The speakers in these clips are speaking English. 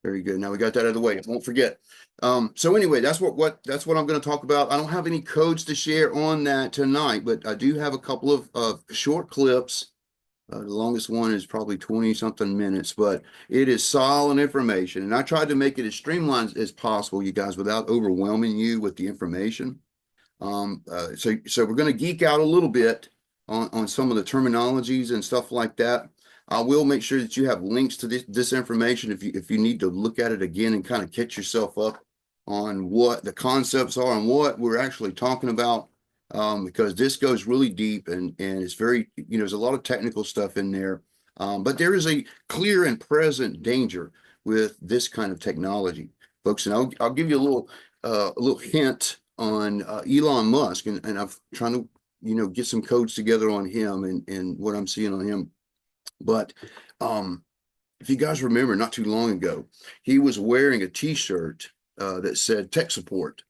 Very good. Now we got that out of the way. Won't forget. So anyway, that's what I'm going to talk about. I don't have any codes to share on that tonight, but I do have a couple of short clips. The longest one is probably 20 something minutes, but it is solid information. And I tried to make it as streamlined as possible, you guys, without overwhelming you with the information. So we're going to geek out a little bit on some of the terminologies and stuff like that. I will make sure that you have links to this information if you need to look at it again and kind of catch yourself up on what the concepts are and what we're actually talking about, because this goes really deep and it's very, there's a lot of technical stuff in there, but there is a clear and present danger with this kind of technology, folks. And I'll give you a little hint on Elon Musk, and I'm trying to get some codes together on him and what I'm seeing on him. But if you guys remember, not too long ago, he was wearing a T-shirt that said tech support.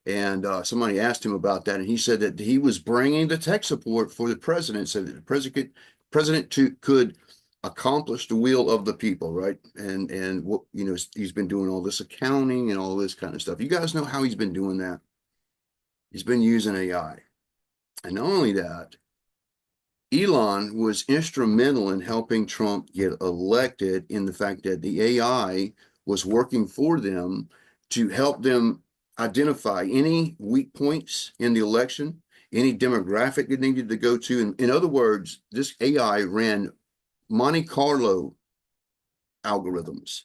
And somebody asked him about that, and he said that he was bringing the tech support for the president, so that the president could accomplish the will of the people, right? And what he's been doing all this accounting and all this kind of stuff. You guys know how he's been doing that? He's been using AI, and not only that, Elon was instrumental in helping Trump get elected in the fact that the AI was working for them to help them identify any weak points in the election, any demographic it needed to go to. In other words, this AI ran Monte Carlo algorithms.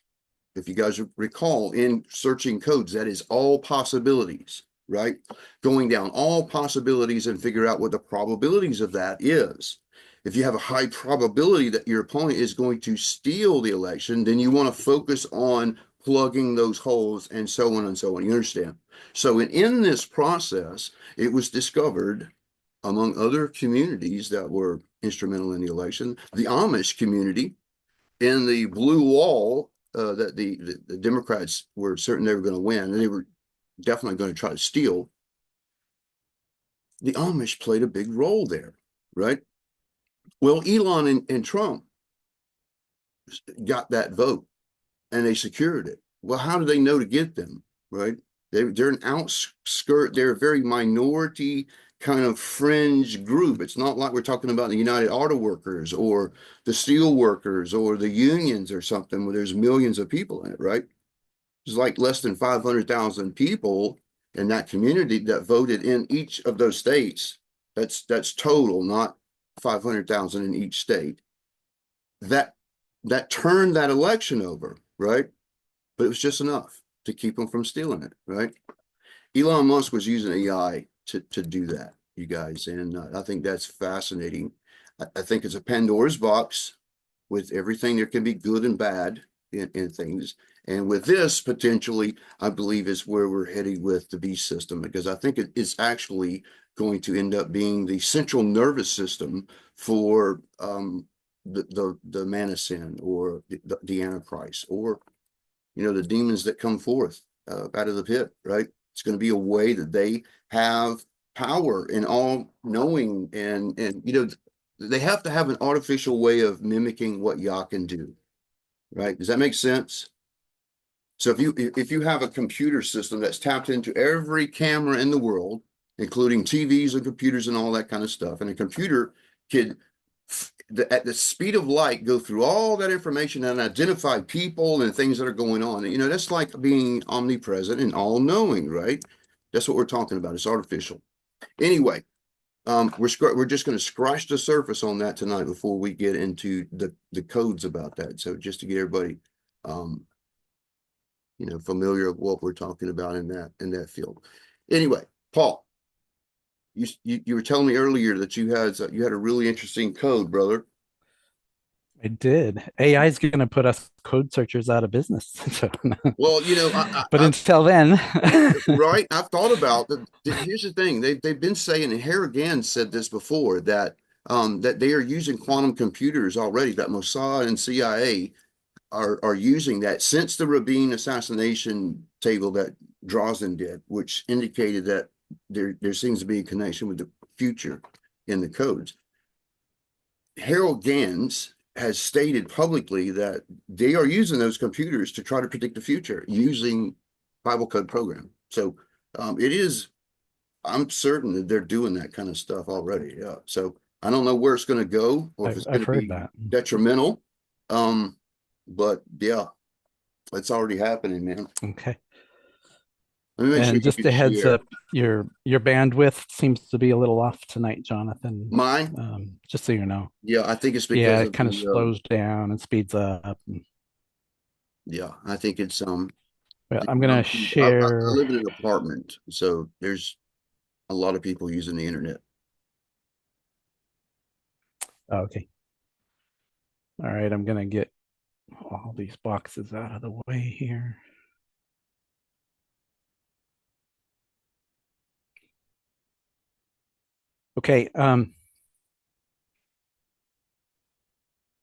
If you guys recall, in searching codes, that is all possibilities, right? Going down all possibilities and figure out what the probabilities of that is. If you have a high probability that your opponent is going to steal the election, then you want to focus on plugging those holes and so on and so on. You understand? So in this process, it was discovered, among other communities that were instrumental in the election, the Amish community in the blue wall that the Democrats were certain they were going to win, and they were definitely going to try to steal. The Amish played a big role there, right? Well, Elon and Trump got that vote, and they secured it. Well, how do they know to get them, right? They're an outskirt. They're a very minority kind of fringe group. It's not like we're talking about the United Auto Workers or the steel workers or the unions or something where there's millions of people in it, right? It's like less than 500,000 people in that community that voted in each of those states. That's total, not 500,000 in each state. That turned that election over, right? But it was just enough to keep them from stealing it, right? Elon Musk was using AI to do that, you guys, and I think that's fascinating. I think it's a Pandora's box with everything. There can be good and bad in things, and with this potentially, I believe is where we're heading with the beast system, because I think it is actually going to end up being the central nervous system for the man of sin, or the Antichrist, or the demons that come forth out of the pit, right? It's going to be a way that they have power and all knowing, and they have to have an artificial way of mimicking what Yah can do, right? Does that make sense? So if you have a computer system that's tapped into every camera in the world, including TVs and computers and all that kind of stuff, and a computer could at the speed of light go through all that information and identify people and things that are going on. That's like being omnipresent and all-knowing, right? That's what we're talking about. It's artificial. Anyway, we're just going to scratch the surface on that tonight before we get into the codes about that. So just to get everybody familiar with what we're talking about in that field. Anyway, Paul, you were telling me earlier that you had a really interesting code, brother. I did. AI is going to put us code searchers out of business. So, Well, but until then, right? I've thought about that. Here's the thing: they've been saying, and Harrigan said this before, that that they are using quantum computers already. That Mossad and CIA are using that since the Rabin assassination table that Drosnin did, which indicated that there seems to be a connection with the future in the codes. Harold Gans has stated publicly that they are using those computers to try to predict the future using Bible code program. So it is, I'm certain that they're doing that kind of stuff already. Yeah. So I don't know where it's going to go or if it's going I've to heard be that. detrimental. Um, but yeah, it's already happening, man. Okay. Let me make sure And you just can a heads share up, your bandwidth seems to be a little off tonight, Jonathan. mine. Just so you know. Yeah, I think it's Yeah, because it of kind of the slows down and speeds up. yeah, I think it's Well, the I'm amount gonna of people. I share. live in an apartment, so there's a lot of people using the internet. Oh, okay. All right, I'm gonna get all these boxes out of the way here. Okay.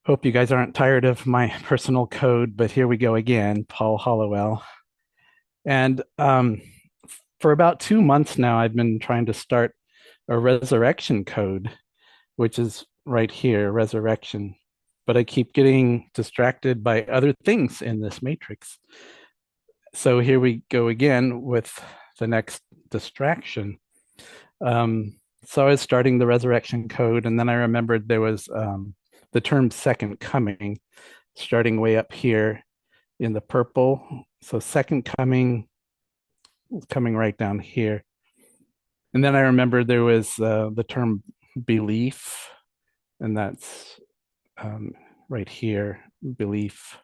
Hope you guys aren't tired of my personal code, but here we go again, Paul Hollowell. And for about 2 months now, I've been trying to start a resurrection code, which is right here, resurrection. But I keep getting distracted by other things in this matrix. So here we go again with the next distraction. So I was starting the resurrection code, and then I remembered there was the term second coming starting way up here in the purple. So second coming coming right down here. And then I remembered there was the term belief, and that's right here, belief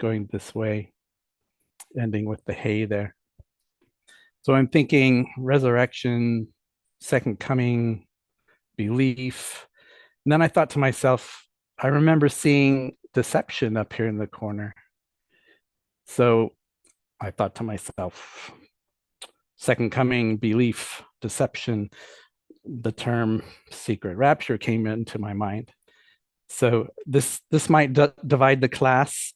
going this way, ending with the hay there. So I'm thinking resurrection, second coming, belief. And then I thought to myself, I remember seeing deception up here in the corner. So I thought to myself, second coming, belief, deception, the term secret rapture came into my mind. So this might divide the class.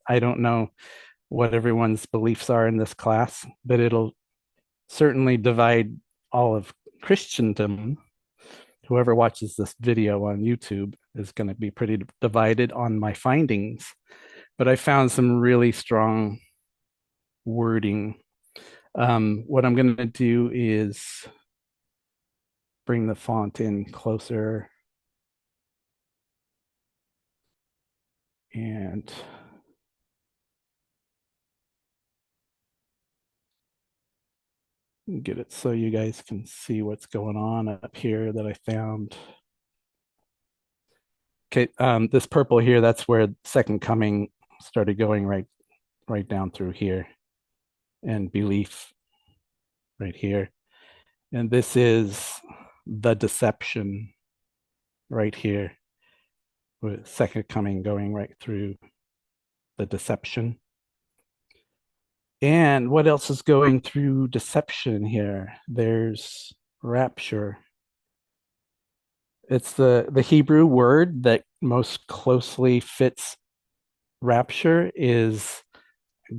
I don't know what everyone's beliefs are in this class, but it'll certainly divide all of Christendom. Whoever watches this video on YouTube is going to be pretty divided on my findings, but I found some really strong wording. What I'm going to do is bring the font in closer and get it so you guys can see what's going on up here that I found. Okay, this purple here, that's where second coming started going right down through here, and belief right here. And this is the deception right here, with second coming going right through the deception. And what else is going through deception here? There's rapture. It's the Hebrew word that most closely fits rapture is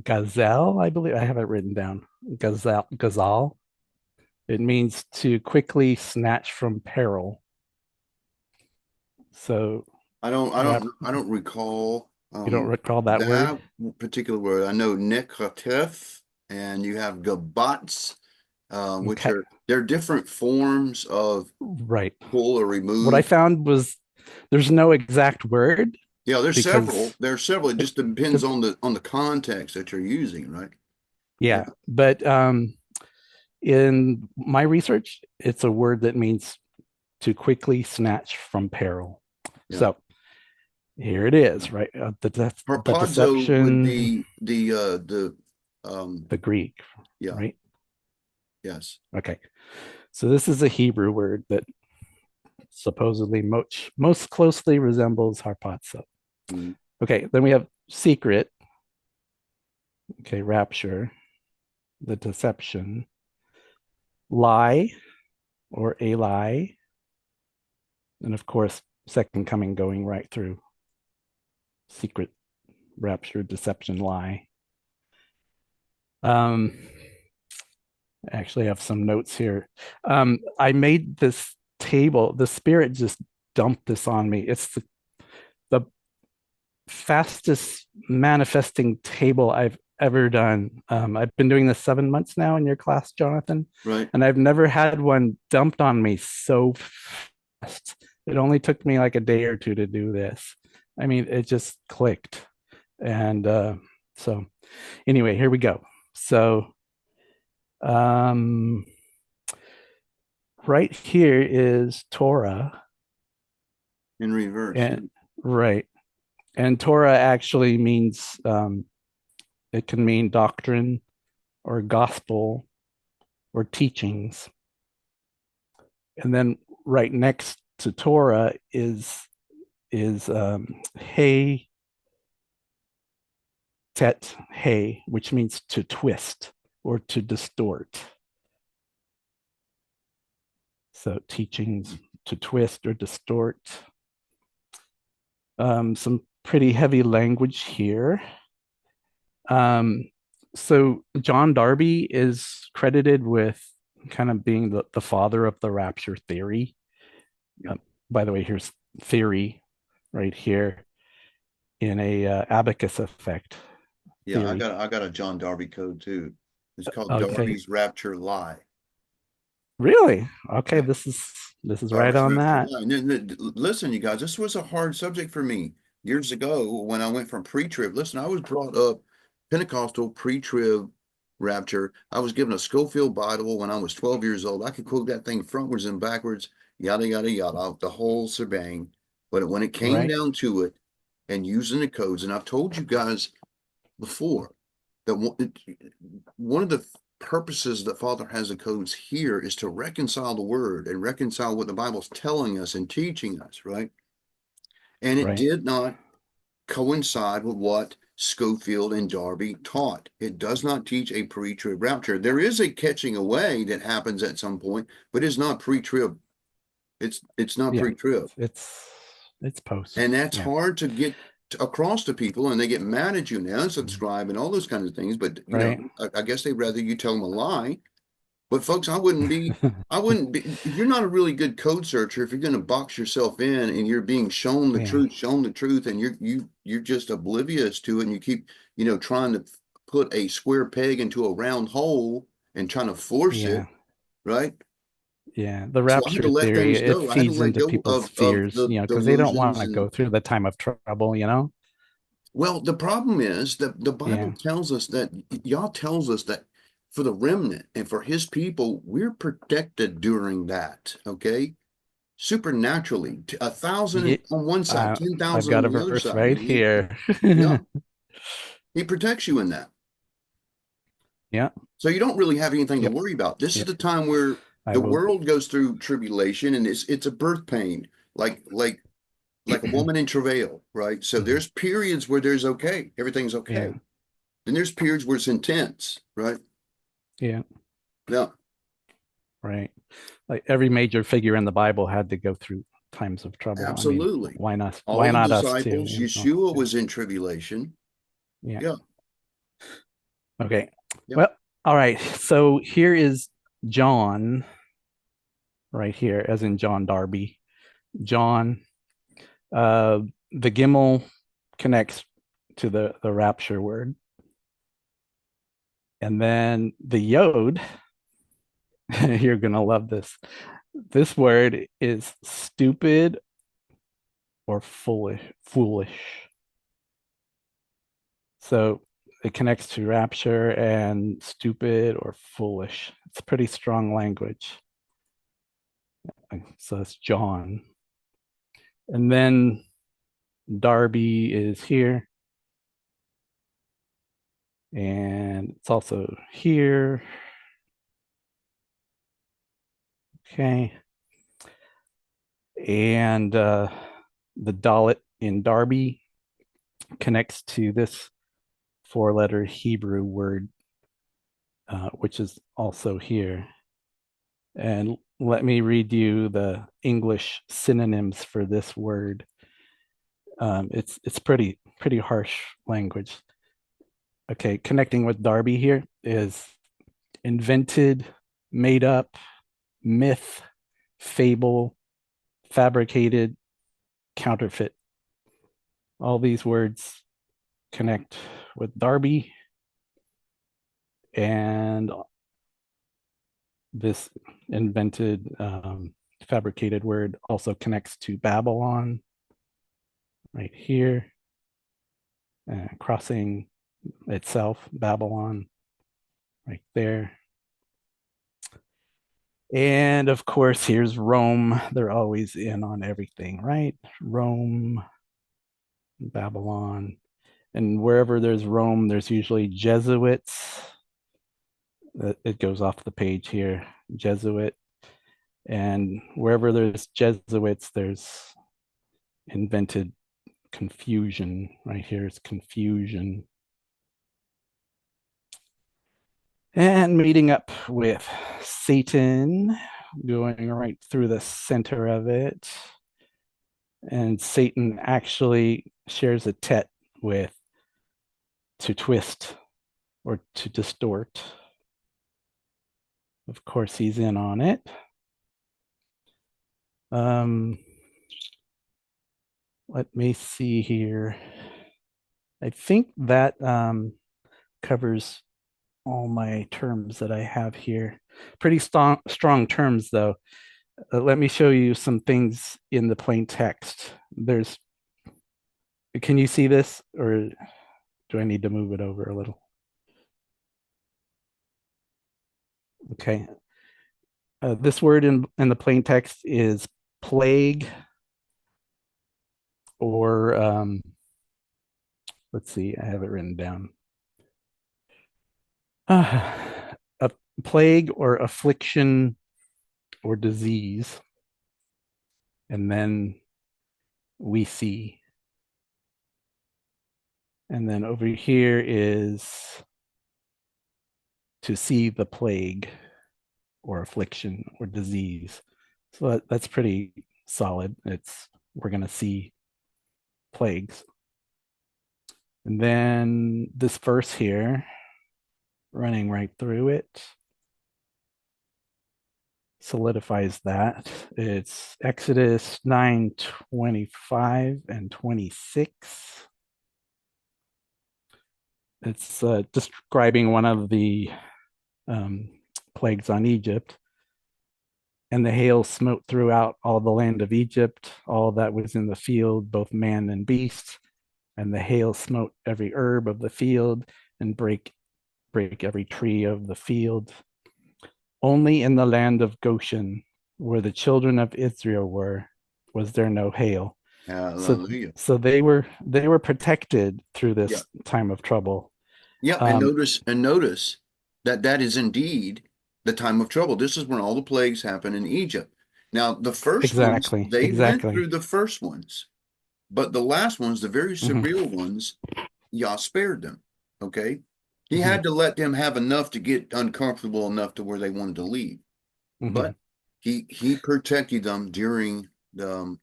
gazelle, I believe. I have it written down. Gazelle. It means to quickly snatch from peril. So rap, I don't recall you don't recall that word? that particular word. I know nekatef and you have gabats, which Okay, are they're different forms of right. pull or What I remove. found was there's no exact word Yeah, there's several. because There's several. It it, just depends on the context that you're using, right? Yeah. yeah, but in my research, it's a word that means to quickly snatch from peril. Yeah. So here it is, right? The Harpazo would deception, be the the Greek, yeah, right? yes. Okay. So this is a Hebrew word that supposedly most closely resembles harpazo. Mm. Okay, then we have secret. Okay, rapture, the deception, lie or a lie, and of course, second coming going right through secret, rapture, deception, lie. Um, I actually have some notes here. I made this table. The spirit just dumped this on me. It's the fastest manifesting table I've ever done. I've been doing this 7 months now in your class, Jonathan, Right. and I've never had one dumped on me so fast. It only took me like a day or two to do this. I mean, it just clicked. And so, anyway, here we go. So, um, right here is Torah, In reverse. Yeah. and right, and Torah actually means it can mean doctrine or gospel or teachings. And then right next to Torah is hey tet hey, which means to twist or to distort. So teachings to twist or distort. Some pretty heavy language here. So John Darby is credited with kind of being the father of the rapture theory. Yeah. By the way, here's theory right here in a abacus effect Yeah, theory. I got a John Darby code too. It's called Okay, Darby's Rapture Lie. really? Okay, Yeah. this is right Darby's on Rapture that. Lie. Listen, you guys, this was a hard subject for me years ago when I went from pre-trib. Listen, I was brought up Pentecostal pre-trib rapture. I was given a Schofield Bible when I was 12 years old. I could quote that thing frontwards and backwards, yada, yada, yada, the whole shebang. But when it came Right, down to it and using the codes, and I've told you guys before that one of the purposes that Father has the codes here is to reconcile the word and reconcile what the Bible's telling us and teaching us, right? And it right. did not coincide with what Schofield and Darby taught. It does not teach a pre-trib rapture. There is a catching away that happens at some point, but it's not pre-trib. It's not Yeah, pre-trib. it's it's post. And that's Yeah, hard to get across to people, and they get mad at you now, mm, subscribe and all those kinds of things. But right. I guess they'd rather you tell them a lie. But folks, I wouldn't be, you're not a really good code searcher if you're going to box yourself in and you're being Yeah, shown the truth, and you're just oblivious to it, and you keep, trying to put a square peg into a round hole and trying to force it, yeah, right? yeah. The So I had to rapture let theory, things it go. I had to feeds let into go people's of fears, you know, because they don't want delusions to and go through the time of trouble, you know? well, the problem is that the Bible Yeah, tells us that Yah tells us that for the remnant and for his people, we're protected during that. Okay. Supernaturally, a yeah. thousand on one side, I've 10,000 got a on the other verse side. right here. Yeah, he protects you in that. Yeah, So you don't really have anything to yep, worry about. This is yep. the time where I the will. world goes through tribulation, and it's a birth pain, like like like a woman in travail, right? So Mhm. there's periods where there's okay, everything's Yeah, okay. Then there's periods where it's intense, right? yeah, Yeah, right. Like every major figure in the Bible had to go through times of trouble. I mean, absolutely. why not? All Why the not us too? disciples, You know? Yeshua Yeah, was in tribulation. yeah. Yeah, Okay. yeah. Well, all right. So here is John right here, as in John Darby. John. Uh, the Gimel connects to the rapture word, and then the Yod. You're gonna love this. This word is stupid or foolish. Foolish. So it connects to rapture and stupid or foolish. It's pretty strong language. So it's John. And then Darby is here. And it's also here. Okay. And the Dalit in Darby connects to this four-letter Hebrew word, which is also here. And let me read you the English synonyms for this word. It's pretty harsh language. Okay, connecting with Darby here is invented, made up, myth, fable, fabricated, counterfeit. All these words connect with Darby, and this invented fabricated word also connects to Babylon right here, crossing itself, Babylon right there. And of course, here's Rome. They're always in on everything, right? Rome, Babylon. And wherever there's Rome, there's usually Jesuits. It goes off the page here, Jesuit. And wherever there's Jesuits, there's invented confusion. Right here is confusion. And meeting up with Satan, going right through the center of it. And Satan actually shares a tet with to twist or to distort. Of course, he's in on it. Let me see here. I think that covers all my terms that I have here. Pretty strong terms, though. Let me show you some things in the plain text. Can you see this, or do I need to move it over a little? Okay. This word in the plain text is plague, or let's see, I have it written down. A plague or affliction or disease. And then we see. And then over here is to see the plague or affliction or disease. So that's pretty solid. We're going to see plagues. And then this verse here, running right through it, solidifies that. It's Exodus 9:25 and 26. It's describing one of the plagues on Egypt. And the hail smote throughout all the land of Egypt, all that was in the field, both man and beast. And the hail smote every herb of the field and break every tree of the field. Only in the land of Goshen, where the children of Israel were, was there no hail. So Hallelujah. so they were protected through Yeah. this time of trouble. Yeah. And notice that that is indeed the time of trouble. This is when all the plagues happen in Egypt. Now, the first ones, Exactly, they went through exactly. the first ones, but the last ones, the very Hmm. severe ones, Yah spared them. Okay. He Hmm. had to let them have enough to get uncomfortable enough to where they wanted to leave. Hmm. But he protected them during the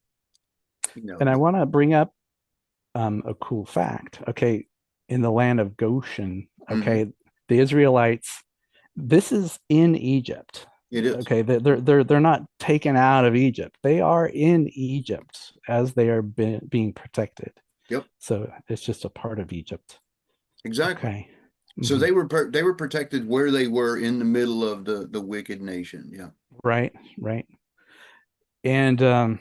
And I the, want to bring up a cool fact. Okay, in the land of Goshen, mhm, okay, the Israelites. This is in Egypt. it is. Okay, they're not taken out of Egypt. They are in Egypt as they are being protected. Yep, So it's just a part of Egypt. exactly. Okay. So Hmm. they were protected where they were in the middle of the wicked nation. Yeah. Right, right. And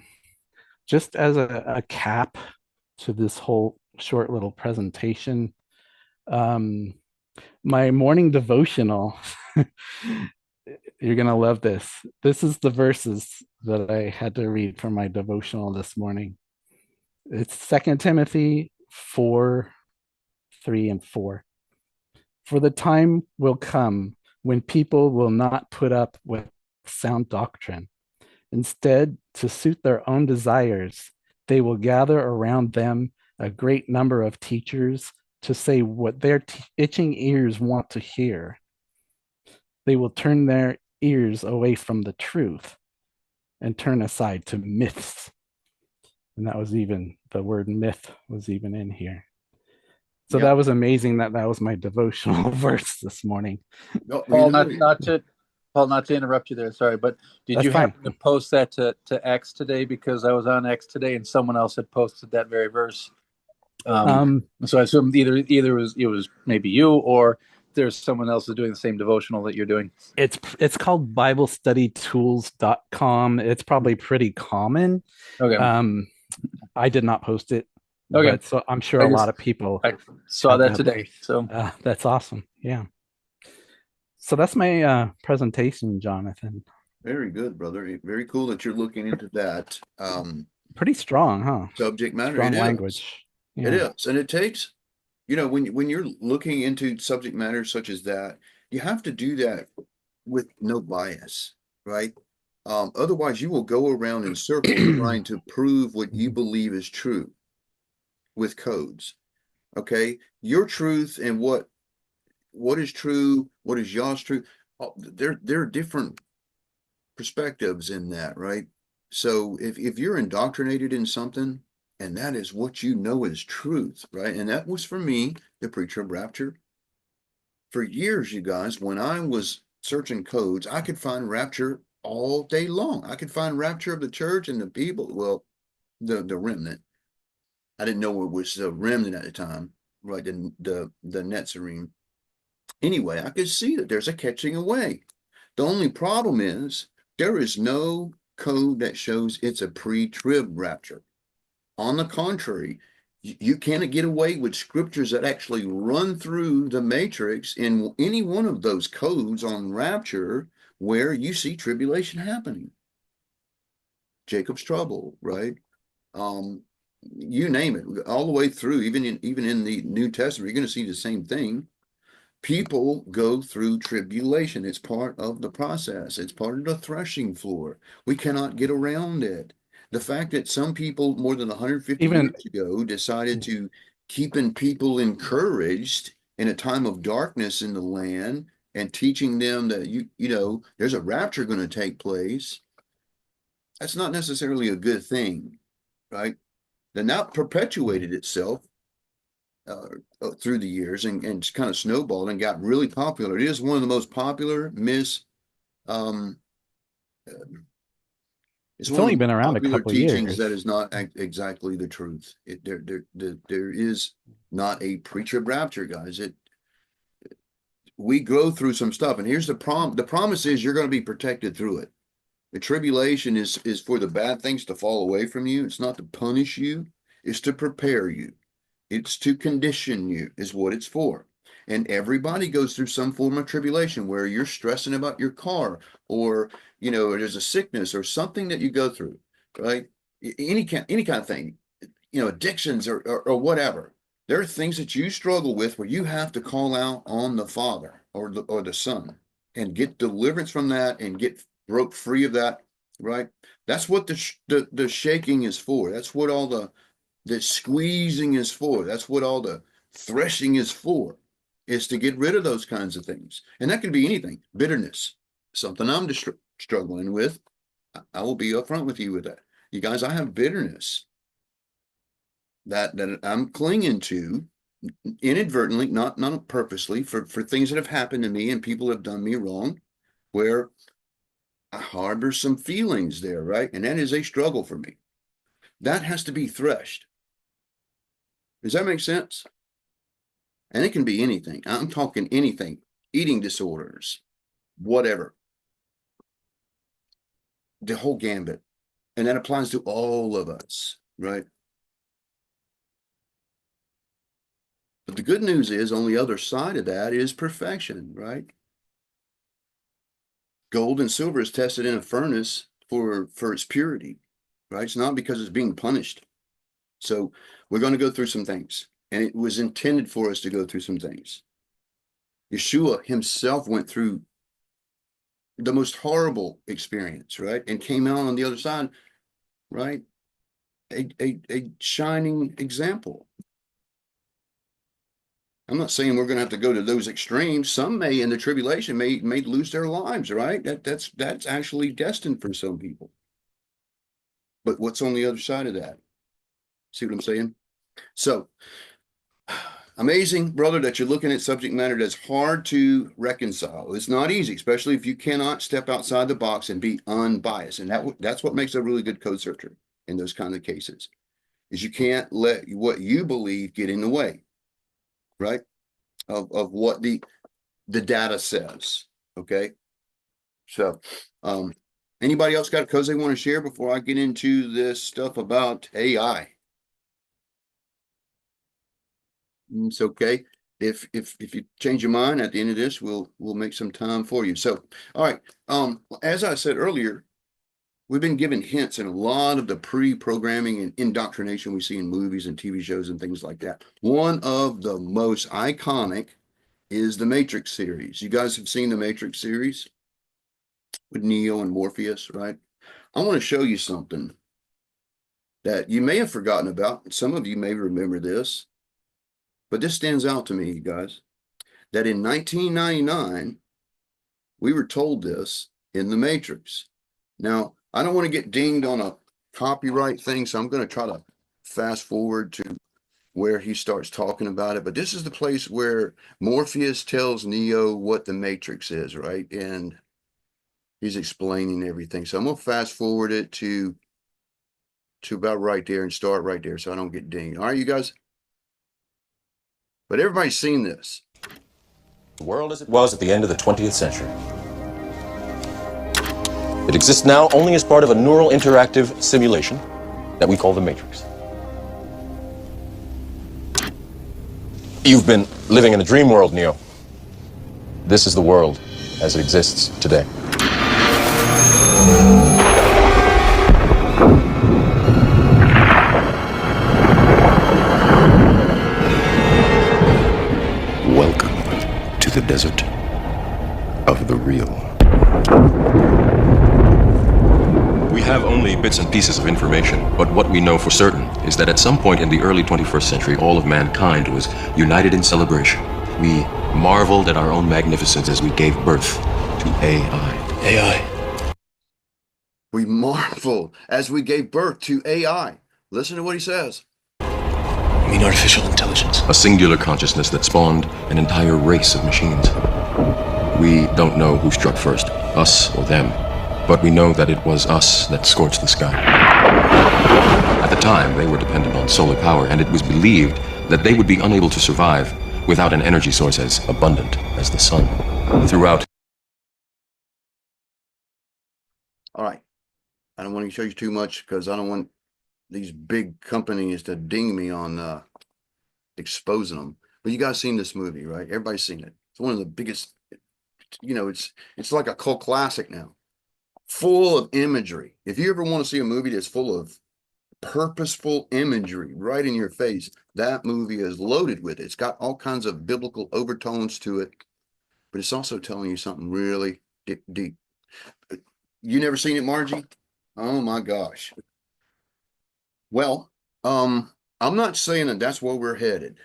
just as a cap to this whole short little presentation, um, my morning devotional. You're gonna love this. This is the verses that I had to read for my devotional this morning. It's 2 Timothy 4, 3, and 4. For the time will come when people will not put up with sound doctrine. Instead, to suit their own desires, they will gather around them a great number of teachers to say what their itching ears want to hear. They will turn their ears away from the truth and turn aside to myths. And that was even the word myth was even in here. So that Yep. was amazing that was my devotional verse this morning. Oh, you Paul, know, not to interrupt you there. Sorry, but did That's you fine. happen to post that to X today? Because I was on X today and someone else had posted that very verse. So I assume either it was maybe you, or there's someone else who's doing the same devotional that you're doing. It's called BibleStudyTools.com. It's probably pretty common. Okay. Um, I did not post it, Okay. but so I'm sure I a lot just of people I saw that have. today. So That's awesome. Yeah. So that's my presentation, Jonathan. Very good, brother. Very cool that you're looking into that Pretty strong, huh? subject matter. It Strong is. language. It Yeah. is. And it takes, when you're looking into subject matter such as that, you have to do that with no bias, right? Otherwise, you will go around in circles trying to prove what you believe is true with codes. Okay, your truth and what is true, what is y'all's truth. There are different perspectives in that, right? So if you're indoctrinated in something and that is what you know is truth, right? And that was for me, the preacher of rapture. For years, you guys, when I was searching codes, I could find rapture all day long. I could find rapture of the church and the people, well, the remnant. I didn't know it was the remnant at the time, right? The Netzarim. Anyway, I could see that there's a catching away. The only problem is there is no code that shows it's a pre-trib rapture. On the contrary, you can't get away with scriptures that actually run through the matrix in any one of those codes on rapture where you see tribulation happening. Jacob's trouble, right? You name it, all the way through, even in the New Testament, you're going to see the same thing. People go through tribulation. It's part of the process. It's part of the threshing floor. We cannot get around it. The fact that some people more than 150 Even years ago decided to keeping people encouraged in a time of darkness in the land and teaching them that there's a rapture going to take place, that's not necessarily a good thing, right? Then that perpetuated itself through the years and kind of snowballed and got really popular. It is one of the most popular um, it's it's one of only the been most around a popular couple teachings years. that is not exactly the truth. There is not a pre-trib rapture, guys. We go through some stuff, and here's the promise is you're going to be protected through it. The tribulation is for the bad things to fall away from you. It's not to punish you, it's to prepare you. It's to condition you, is what it's for. And everybody goes through some form of tribulation where you're stressing about your car, or there's a sickness or something that you go through, right? Any kind of thing, addictions or whatever. There are things that you struggle with where you have to call out on the Father or the Son and get deliverance from that and get broke free of that, right? That's what the shaking is for. That's what all the squeezing is for. That's what all the threshing is for, is to get rid of those kinds of things. And that can be anything. Bitterness, something I'm struggling with. I will be upfront with you with that. You guys, I have bitterness that I'm clinging to inadvertently, not purposely, for things that have happened to me and people have done me wrong, where I harbor some feelings there, right? And that is a struggle for me. That has to be threshed. Does that make sense? And it can be anything. I'm talking anything, eating disorders, whatever, the whole gambit. And that applies to all of us, right? But the good news is on the other side of that is perfection, right? Gold and silver is tested in a furnace for its purity, right? It's not because it's being punished. So we're going to go through some things, and it was intended for us to go through some things. Yeshua himself went through the most horrible experience, right? And came out on the other side, right? A shining example. I'm not saying we're going to have to go to those extremes. Some may in the tribulation may lose their lives, right? That's actually destined for some people. But what's on the other side of that? See what I'm saying? So amazing, brother, that you're looking at subject matter that's hard to reconcile. It's not easy, especially if you cannot step outside the box and be unbiased. And that's what makes a really good code searcher in those kind of cases, is you can't let what you believe get in the way, right? Of what the data says. Okay. So, anybody else got codes they want to share before I get into this stuff about AI? It's okay. If you change your mind at the end of this, we'll make some time for you. So, all right. As I said earlier, we've been given hints in a lot of the pre-programming and indoctrination we see in movies and TV shows and things like that. One of the most iconic is the Matrix series. You guys have seen the Matrix series with Neo and Morpheus, right? I want to show you something that you may have forgotten about. Some of you may remember this, but this stands out to me, you guys, that in 1999, we were told this in the Matrix. Now, I don't want to get dinged on a copyright thing, so I'm going to try to fast forward to where he starts talking about it. But this is the place where Morpheus tells Neo what the Matrix is, right? And he's explaining everything. So I'm going to fast forward it to about right there and start right there so I don't get dinged. All right, you guys? But everybody's seen this. The world as it was at the end of the 20th century. It exists now only as part of a neural interactive simulation that we call the Matrix. You've been living in a dream world, Neo. This is the world as it exists today. Welcome to the desert of the real. We have only bits and pieces of information, but what we know for certain is that at some point in the early 21st century, all of mankind was united in celebration. We marveled at our own magnificence as we gave birth to AI. We marveled as we gave birth to AI. Listen to what he says. I mean artificial intelligence. A singular consciousness that spawned an entire race of machines. We don't know who struck first, us or them, but we know that it was us that scorched the sky. At the time, they were dependent on solar power, and it was believed that they would be unable to survive without an energy source as abundant as the sun. Throughout. All right. I don't want to show you too much because I don't want these big companies to ding me on exposing them. But you guys seen this movie, right? Everybody's seen it. It's one of the biggest, it's like a cult classic now. Full of imagery. If you ever want to see a movie that's full of purposeful imagery right in your face, that movie is loaded with it. It's got all kinds of biblical overtones to it, but it's also telling you something really deep. You never seen it, Margie? Oh my gosh. Well, I'm not saying that that's where we're headed.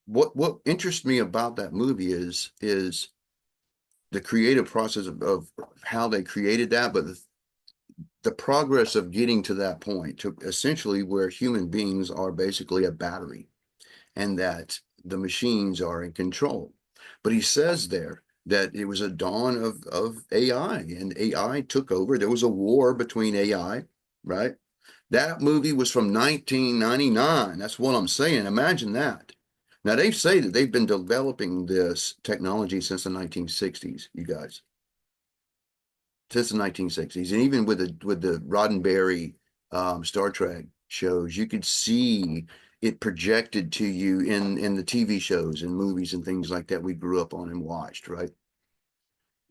What interests me about that movie is the creative process of how they created that, but the progress of getting to that point, to essentially where human beings are basically a battery and that the machines are in control. But he says there that it was a dawn of AI, and AI took over. There was a war between AI, right? That movie was from 1999. That's what I'm saying. Imagine that. Now, they say that they've been developing this technology since the 1960s, you guys. Since the 1960s. And even with the Roddenberry Star Trek shows, you could see it projected to you in the TV shows and movies and things like that we grew up on and watched, right?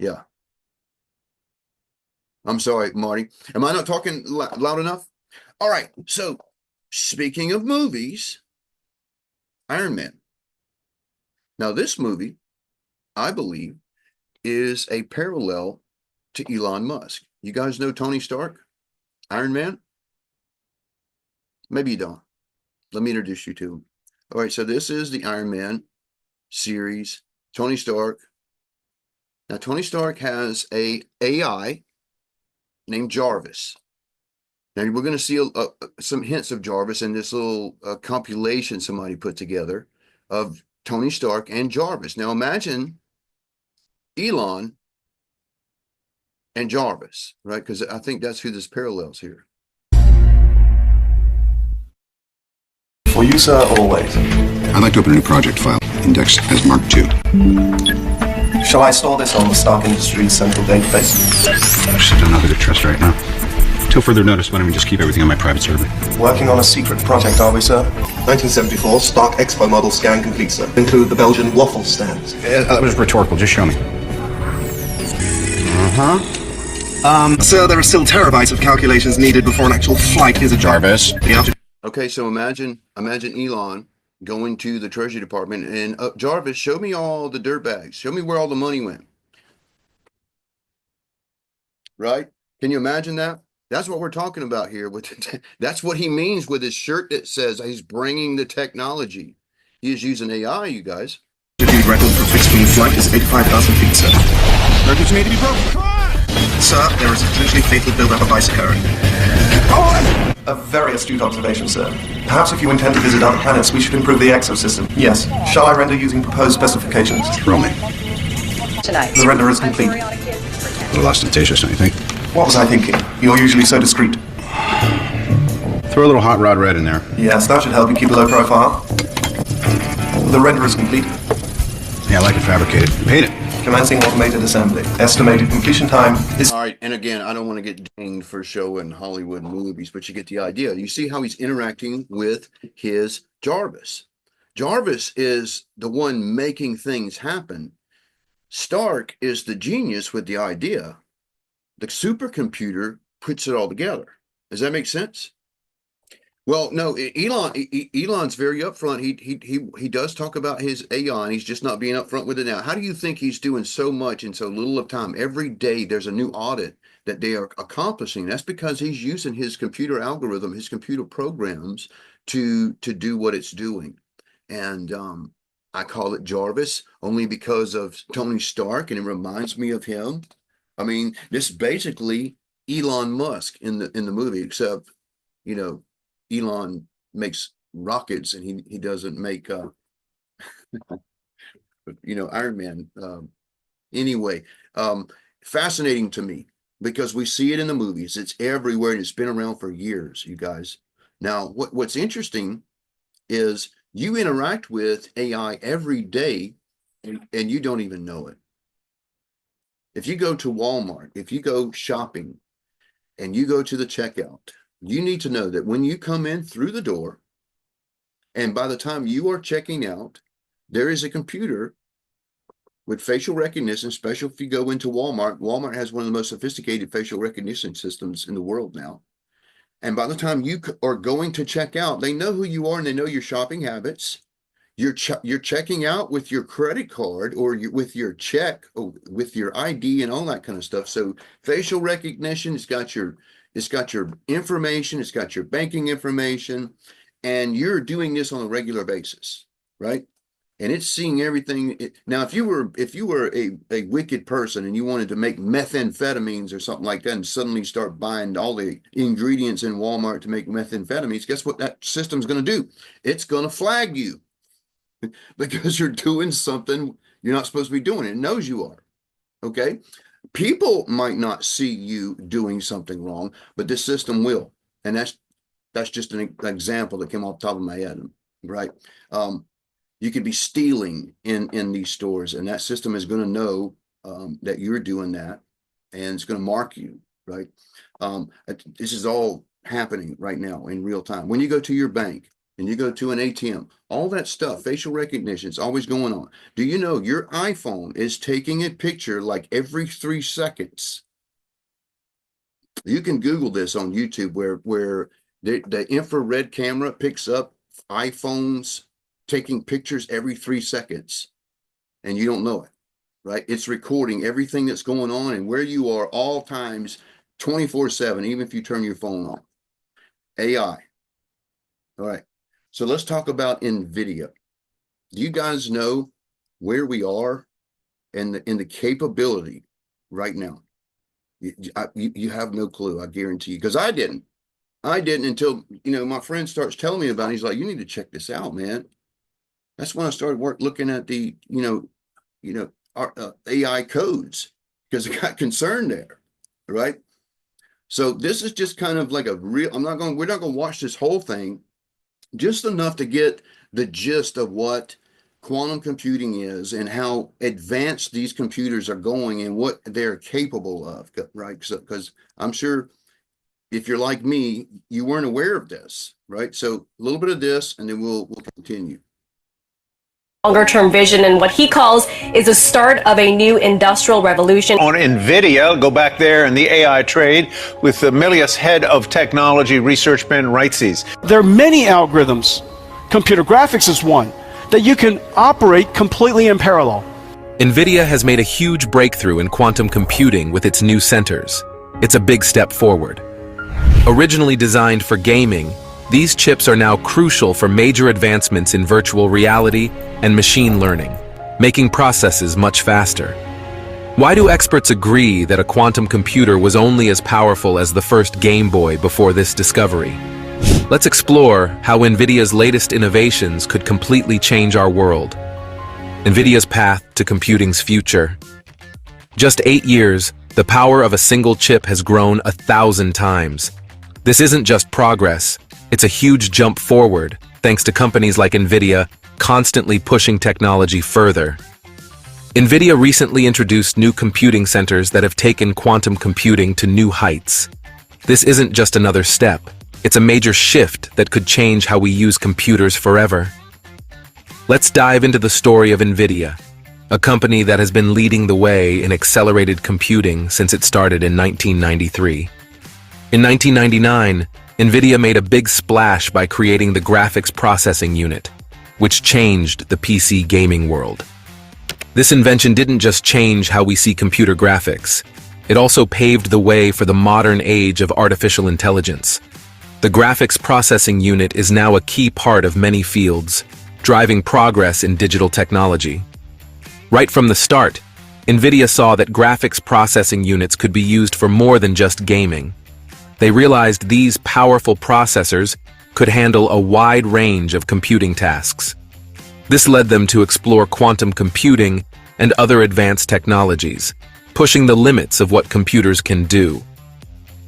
Yeah. I'm sorry, Marty. Am I not talking loud enough? All right. So, speaking of movies, Iron Man. Now, this movie, I believe, is a parallel to Elon Musk. You guys know Tony Stark? Iron Man? Maybe you don't. Let me introduce you to him. All right, so this is the Iron Man series. Tony Stark. Now, Tony Stark has a AI named Jarvis. Now, we're going to see some hints of Jarvis in this little compilation somebody put together of Tony Stark and Jarvis. Now, imagine Elon and Jarvis, right? Because I think that's who this parallels here. For you, sir, always. I'd like to open a new project file, indexed as Mark II. Shall I store this on the Stark Industries central database? I'm just not good at trust right now. Till further notice, why don't we just keep everything on my private server? Working on a secret project, are we, sir? 1974 Stark Expo model scan complete, sir. Include the Belgian waffle stands. That was rhetorical, just show me. Sir, there are still terabytes of calculations needed before an actual flight is a Jarvis. Okay, so imagine Elon going to the Treasury Department and Jarvis, show me all the dirt bags. Show me where all the money went. Right? Can you imagine that? That's what we're talking about here. That's what he means with his shirt that says he's bringing the technology. He is using AI, you guys. Altitude record for fixed wing flight is 85,000 feet, sir. Records need to be broken. Sir, there is a potentially fatal build-up of ice occurring. A very astute observation, sir. Perhaps if you intend to visit other planets, we should improve the exosystem. Yes. Shall I render using proposed specifications? Roll me. Tonight. The render is complete. A little ostentatious, don't you think? What was I thinking? You're usually so discreet. Throw a little hot rod red in there. Yes, that should help you keep a low profile. The render is complete. Yeah, I like it fabricated. Paint it. Commencing automated assembly. Estimated completion time is... All right, and again, I don't want to get dinged for showing Hollywood movies, but you get the idea. You see how he's interacting with his Jarvis. Jarvis is the one making things happen. Stark is the genius with the idea. The supercomputer puts it all together. Does that make sense? Well, no, Elon's very upfront. He does talk about his AI, and he's just not being upfront with it now. How do you think he's doing so much in so little of time? Every day there's a new audit that they are accomplishing. That's because he's using his computer algorithm, his computer programs to do what it's doing. And I call it Jarvis only because of Tony Stark, and it reminds me of him. I mean, this is basically Elon Musk in the movie, except, you know, Elon makes rockets and he doesn't make Iron Man. Anyway, fascinating to me because we see it in the movies. It's everywhere and it's been around for years, you guys. Now, what's interesting is you interact with AI every day and you don't even know it. If you go to Walmart, if you go shopping and you go to the checkout, you need to know that when you come in through the door and by the time you are checking out, there is a computer with facial recognition, especially if you go into Walmart. Walmart has one of the most sophisticated facial recognition systems in the world now. And by the time you are going to check out, they know who you are and they know your shopping habits. You're checking out with your credit card or with your check, or with your ID and all that kind of stuff. So facial recognition, it's got your information, it's got your banking information, and you're doing this on a regular basis, right? And it's seeing everything. Now, if you were a wicked person and you wanted to make methamphetamines or something like that and suddenly start buying all the ingredients in Walmart to make methamphetamines, guess what that system's going to do? It's going to flag you because you're doing something you're not supposed to be doing. It knows you are, okay? People might not see you doing something wrong, but this system will. And that's just an example that came off the top of my head, right? You could be stealing in these stores, and that system is going to know that you're doing that, and it's going to mark you, right? This is all happening right now in real time. When you go to your bank and you go to an ATM, all that stuff, facial recognition, is always going on. Do you know your iPhone is taking a picture like every 3 seconds? You can Google this on YouTube where the infrared camera picks up iPhones taking pictures every 3 seconds, and you don't know it, right? It's recording everything that's going on and where you are all times 24/7, even if you turn your phone on. AI. All right. So let's talk about Nvidia. Do you guys know where we are in the capability right now? You have no clue, I guarantee you, because I didn't until, my friend starts telling me about it. He's like, you need to check this out, man. That's when I started looking at the, our AI codes, because I got concerned there, right? So this is just kind of like we're not going to watch this whole thing, just enough to get the gist of what quantum computing is and how advanced these computers are going and what they're capable of, right? Because I'm sure if you're like me, you weren't aware of this, right? So a little bit of this, and then we'll continue. Longer-term vision, and what he calls is the start of a new industrial revolution. On Nvidia, go back there in the AI trade with the Milius head of technology research, Ben Reitzies. There are many algorithms, computer graphics is one, that you can operate completely in parallel. Nvidia has made a huge breakthrough in quantum computing with its new centers. It's a big step forward. Originally designed for gaming, these chips are now crucial for major advancements in virtual reality and machine learning, making processes much faster. Why do experts agree that a quantum computer was only as powerful as the first Game Boy before this discovery? Let's explore how Nvidia's latest innovations could completely change our world. Nvidia's path to computing's future. Just 8 years, the power of a single chip has grown 1,000 times. This isn't just progress, it's a huge jump forward, thanks to companies like Nvidia constantly pushing technology further. Nvidia recently introduced new computing centers that have taken quantum computing to new heights. This isn't just another step, it's a major shift that could change how we use computers forever. Let's dive into the story of Nvidia, a company that has been leading the way in accelerated computing since it started in 1993. In 1999, Nvidia made a big splash by creating the graphics processing unit, which changed the PC gaming world. This invention didn't just change how we see computer graphics, it also paved the way for the modern age of artificial intelligence. The graphics processing unit is now a key part of many fields, driving progress in digital technology. Right from the start, Nvidia saw that graphics processing units could be used for more than just gaming. They realized these powerful processors could handle a wide range of computing tasks. This led them to explore quantum computing and other advanced technologies, pushing the limits of what computers can do.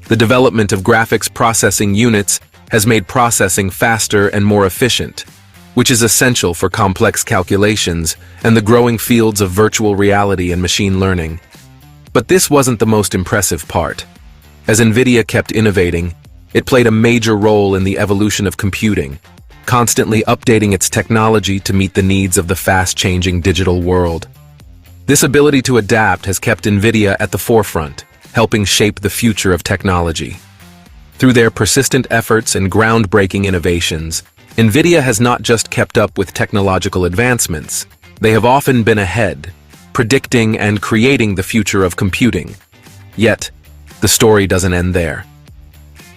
The development of graphics processing units has made processing faster and more efficient, which is essential for complex calculations and the growing fields of virtual reality and machine learning. But this wasn't the most impressive part. As Nvidia kept innovating, it played a major role in the evolution of computing, constantly updating its technology to meet the needs of the fast-changing digital world. This ability to adapt has kept Nvidia at the forefront, helping shape the future of technology. Through their persistent efforts and groundbreaking innovations, Nvidia has not just kept up with technological advancements, they have often been ahead, predicting and creating the future of computing. Yet, the story doesn't end there.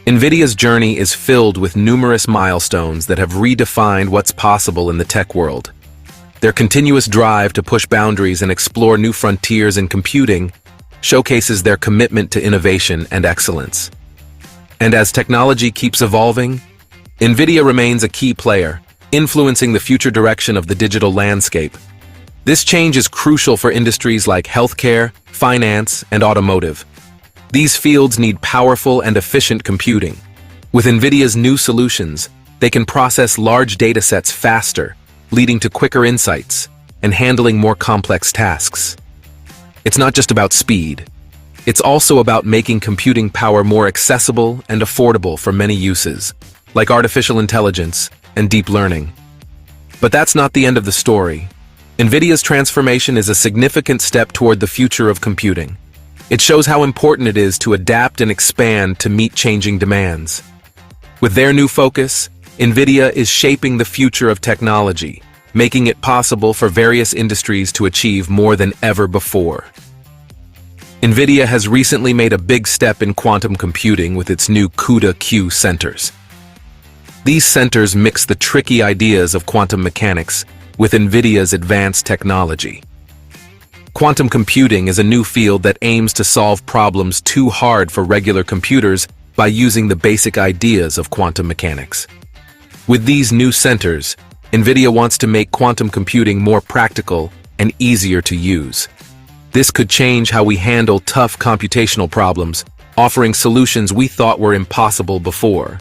Nvidia's journey is filled with numerous milestones that have redefined what's possible in the tech world. Their continuous drive to push boundaries and explore new frontiers in computing showcases their commitment to innovation and excellence. And as technology keeps evolving, Nvidia remains a key player, influencing the future direction of the digital landscape. This change is crucial for industries like healthcare, finance, and automotive. These fields need powerful and efficient computing. With Nvidia's new solutions, they can process large datasets faster, leading to quicker insights and handling more complex tasks. It's not just about speed. It's also about making computing power more accessible and affordable for many uses, like artificial intelligence and deep learning. But that's not the end of the story. Nvidia's transformation is a significant step toward the future of computing. It shows how important it is to adapt and expand to meet changing demands. With their new focus, Nvidia is shaping the future of technology, making it possible for various industries to achieve more than ever before. Nvidia has recently made a big step in quantum computing with its new Cuda Q centers. These centers mix the tricky ideas of quantum mechanics with Nvidia's advanced technology. Quantum computing is a new field that aims to solve problems too hard for regular computers by using the basic ideas of quantum mechanics. With these new centers, Nvidia wants to make quantum computing more practical and easier to use. This could change how we handle tough computational problems, offering solutions we thought were impossible before.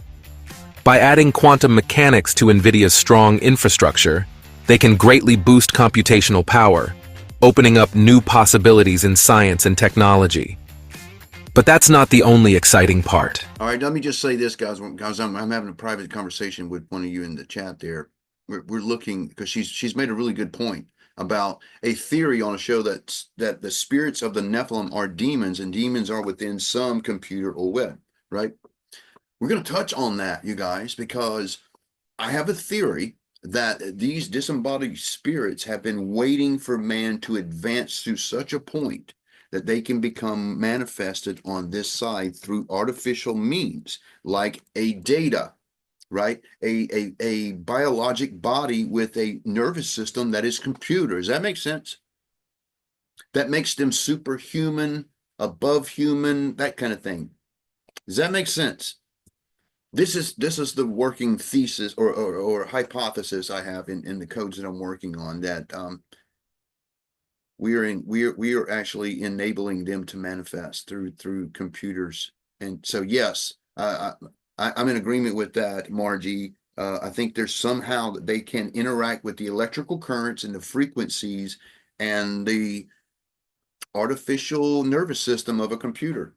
By adding quantum mechanics to Nvidia's strong infrastructure, they can greatly boost computational power, opening up new possibilities in science and technology. But that's not the only exciting part. All right, let me just say this, guys. I'm having a private conversation with one of you in the chat there. We're looking, because she's made a really good point about a theory on a show that the spirits of the Nephilim are demons, and demons are within some computer or web, right? We're going to touch on that, you guys, because I have a theory that these disembodied spirits have been waiting for man to advance to such a point that they can become manifested on this side through artificial means, like a data, right? A biologic body with a nervous system that is computer. Does that make sense? That makes them superhuman, above human, that kind of thing. Does that make sense? This is the working thesis or hypothesis I have in the codes that I'm working on, that we are actually enabling them to manifest through computers. And so yes, I'm in agreement with that, Margie. I think there's somehow that they can interact with the electrical currents and the frequencies and the artificial nervous system of a computer.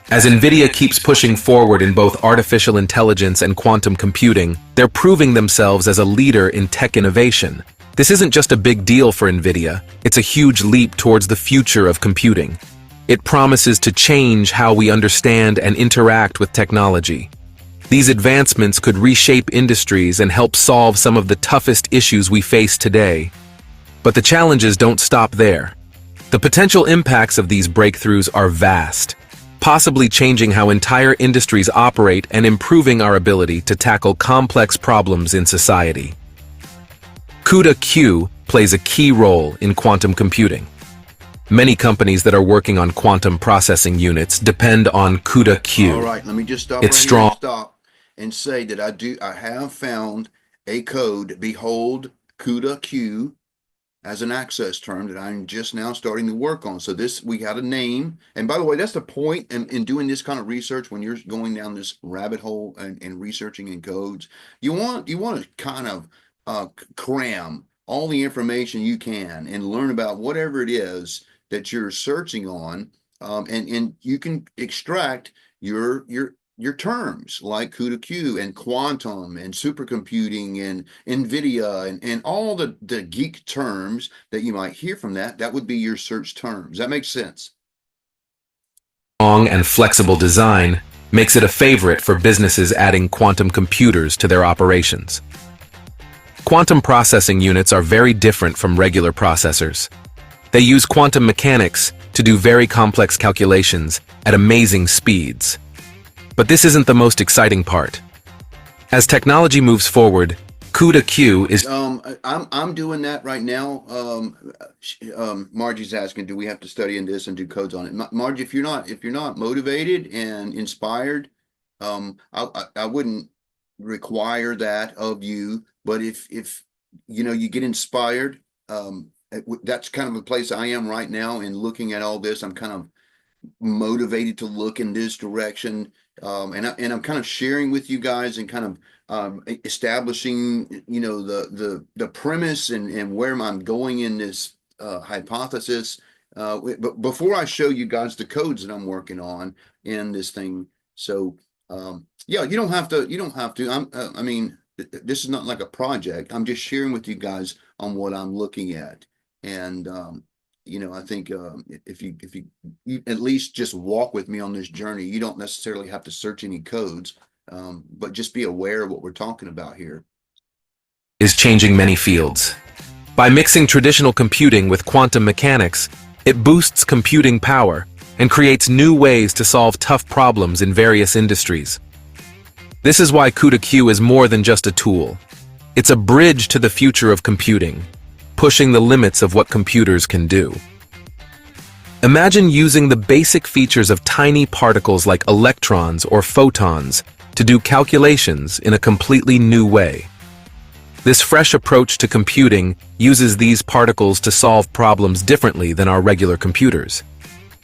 As Nvidia keeps pushing forward in both artificial intelligence and quantum computing, they're proving themselves as a leader in tech innovation. This isn't just a big deal for Nvidia, it's a huge leap towards the future of computing. It promises to change how we understand and interact with technology. These advancements could reshape industries and help solve some of the toughest issues we face today. But the challenges don't stop there. The potential impacts of these breakthroughs are vast, possibly changing how entire industries operate and improving our ability to tackle complex problems in society. Cuda Q plays a key role in quantum computing. Many companies that are working on quantum processing units depend on Cuda Q. All right, let me just stop It's right strong. here and stop and say that I have found a code, behold Cuda Q, as an access term that I'm just now starting to work on. So this, we got a name. And by the way, that's the point in doing this kind of research. When you're going down this rabbit hole and researching in codes, you want to kind of cram all the information you can and learn about whatever it is that you're searching on. And you can extract your terms like Cuda Q and quantum and supercomputing and Nvidia and all the geek terms that you might hear from that would be your search terms. That makes sense. Strong and flexible design makes it a favorite for businesses adding quantum computers to their operations. Quantum processing units are very different from regular processors. They use quantum mechanics to do very complex calculations at amazing speeds. But this isn't the most exciting part. As technology moves forward, Cuda Q is... I'm doing that right now. Margie's asking, do we have to study in this and do codes on it? Margie, if you're not motivated and inspired, I wouldn't require that of you. But if you know you get inspired, that's kind of a place I am right now in looking at all this. I'm kind of motivated to look in this direction. And I'm kind of sharing with you guys and kind of establishing, you know, the premise and where I'm going in this hypothesis. But before I show you guys the codes that I'm working on in this thing, so yeah, you don't have to. I mean, this is not like a project. I'm just sharing with you guys on what I'm looking at, and you know, I think if you at least just walk with me on this journey, you don't necessarily have to search any codes, but just be aware of what we're talking about here. Is changing many fields. By mixing traditional computing with quantum mechanics, it boosts computing power and creates new ways to solve tough problems in various industries. This is why Cuda Q is more than just a tool. It's a bridge to the future of computing, pushing the limits of what computers can do. Imagine using the basic features of tiny particles like electrons or photons to do calculations in a completely new way. This fresh approach to computing uses these particles to solve problems differently than our regular computers.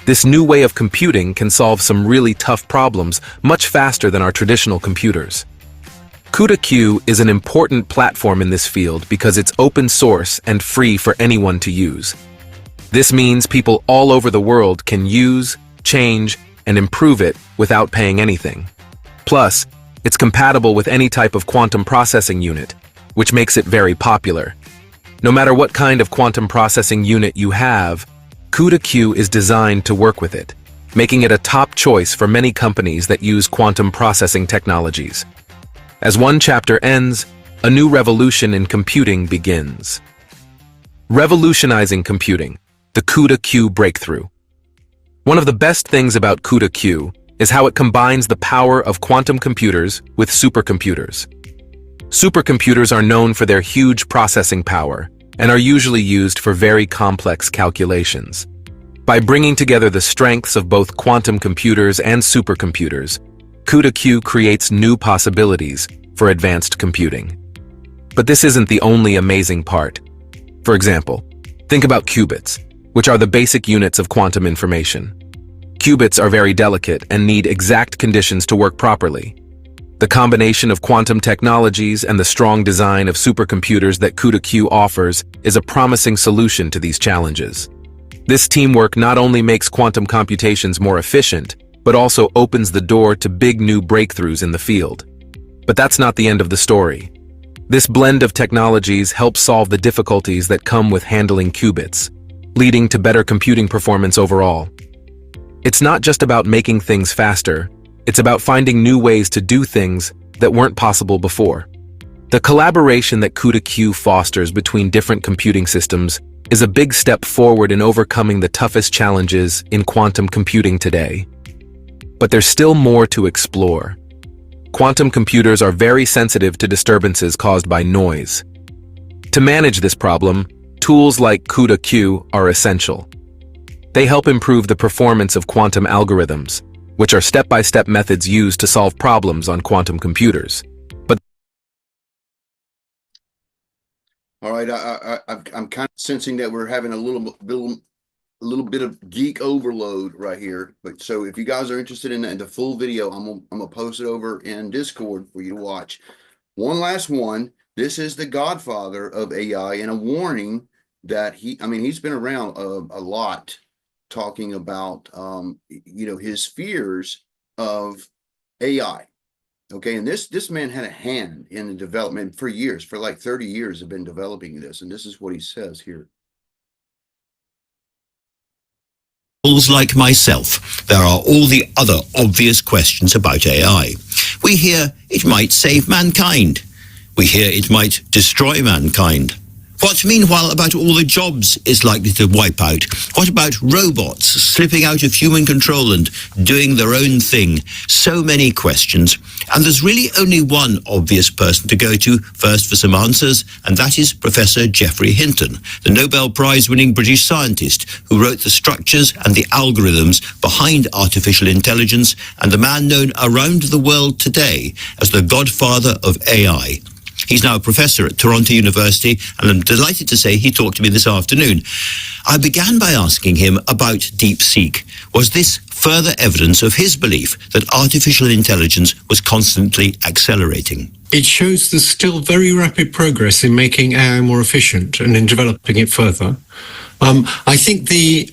This new way of computing can solve some really tough problems much faster than our traditional computers. Cuda Q is an important platform in this field because it's open source and free for anyone to use. This means people all over the world can use, change, and improve it without paying anything. Plus, it's compatible with any type of quantum processing unit, which makes it very popular. No matter what kind of quantum processing unit you have, Cuda Q is designed to work with it, making it a top choice for many companies that use quantum processing technologies. As one chapter ends, a new revolution in computing begins. Revolutionizing computing, the Cuda Q breakthrough. One of the best things about Cuda Q is how it combines the power of quantum computers with supercomputers. Supercomputers are known for their huge processing power and are usually used for very complex calculations. By bringing together the strengths of both quantum computers and supercomputers, Cuda Q creates new possibilities for advanced computing. But this isn't the only amazing part. For example, think about qubits, which are the basic units of quantum information. Qubits are very delicate and need exact conditions to work properly. The combination of quantum technologies and the strong design of supercomputers that Cuda Q offers is a promising solution to these challenges. This teamwork not only makes quantum computations more efficient, but also opens the door to big new breakthroughs in the field. But that's not the end of the story. This blend of technologies helps solve the difficulties that come with handling qubits, leading to better computing performance overall. It's not just about making things faster, it's about finding new ways to do things that weren't possible before. The collaboration that Cuda Q fosters between different computing systems is a big step forward in overcoming the toughest challenges in quantum computing today. But there's still more to explore. Quantum computers are very sensitive to disturbances caused by noise. To manage this problem, tools like Cuda Q are essential. They help improve the performance of quantum algorithms, which are step-by-step methods used to solve problems on quantum computers. But all right, I'm kind of sensing that we're having a little bit of geek overload right here. But so if you guys are interested in the full video, I'm gonna post it over in Discord for you to watch. One last one. This is the godfather of AI, and a warning that he's been around a lot, talking about his fears of AI. Okay, and this man had a hand in the development for years, for like 30 years have been developing this, and this is what he says here. Like myself, there are all the other obvious questions about AI. We hear it might save mankind. We hear it might destroy mankind. What, meanwhile, about all the jobs it's likely to wipe out? What about robots slipping out of human control and doing their own thing? So many questions. And there's really only one obvious person to go to first for some answers, and that is Professor Geoffrey Hinton, the Nobel Prize-winning British scientist who wrote the structures and the algorithms behind artificial intelligence, and the man known around the world today as the godfather of AI. He's now a professor at Toronto University, and I'm delighted to say he talked to me this afternoon. I began by asking him about DeepSeek. Was this further evidence of his belief that artificial intelligence was constantly accelerating? It shows there's still very rapid progress in making AI more efficient and in developing it further. I think the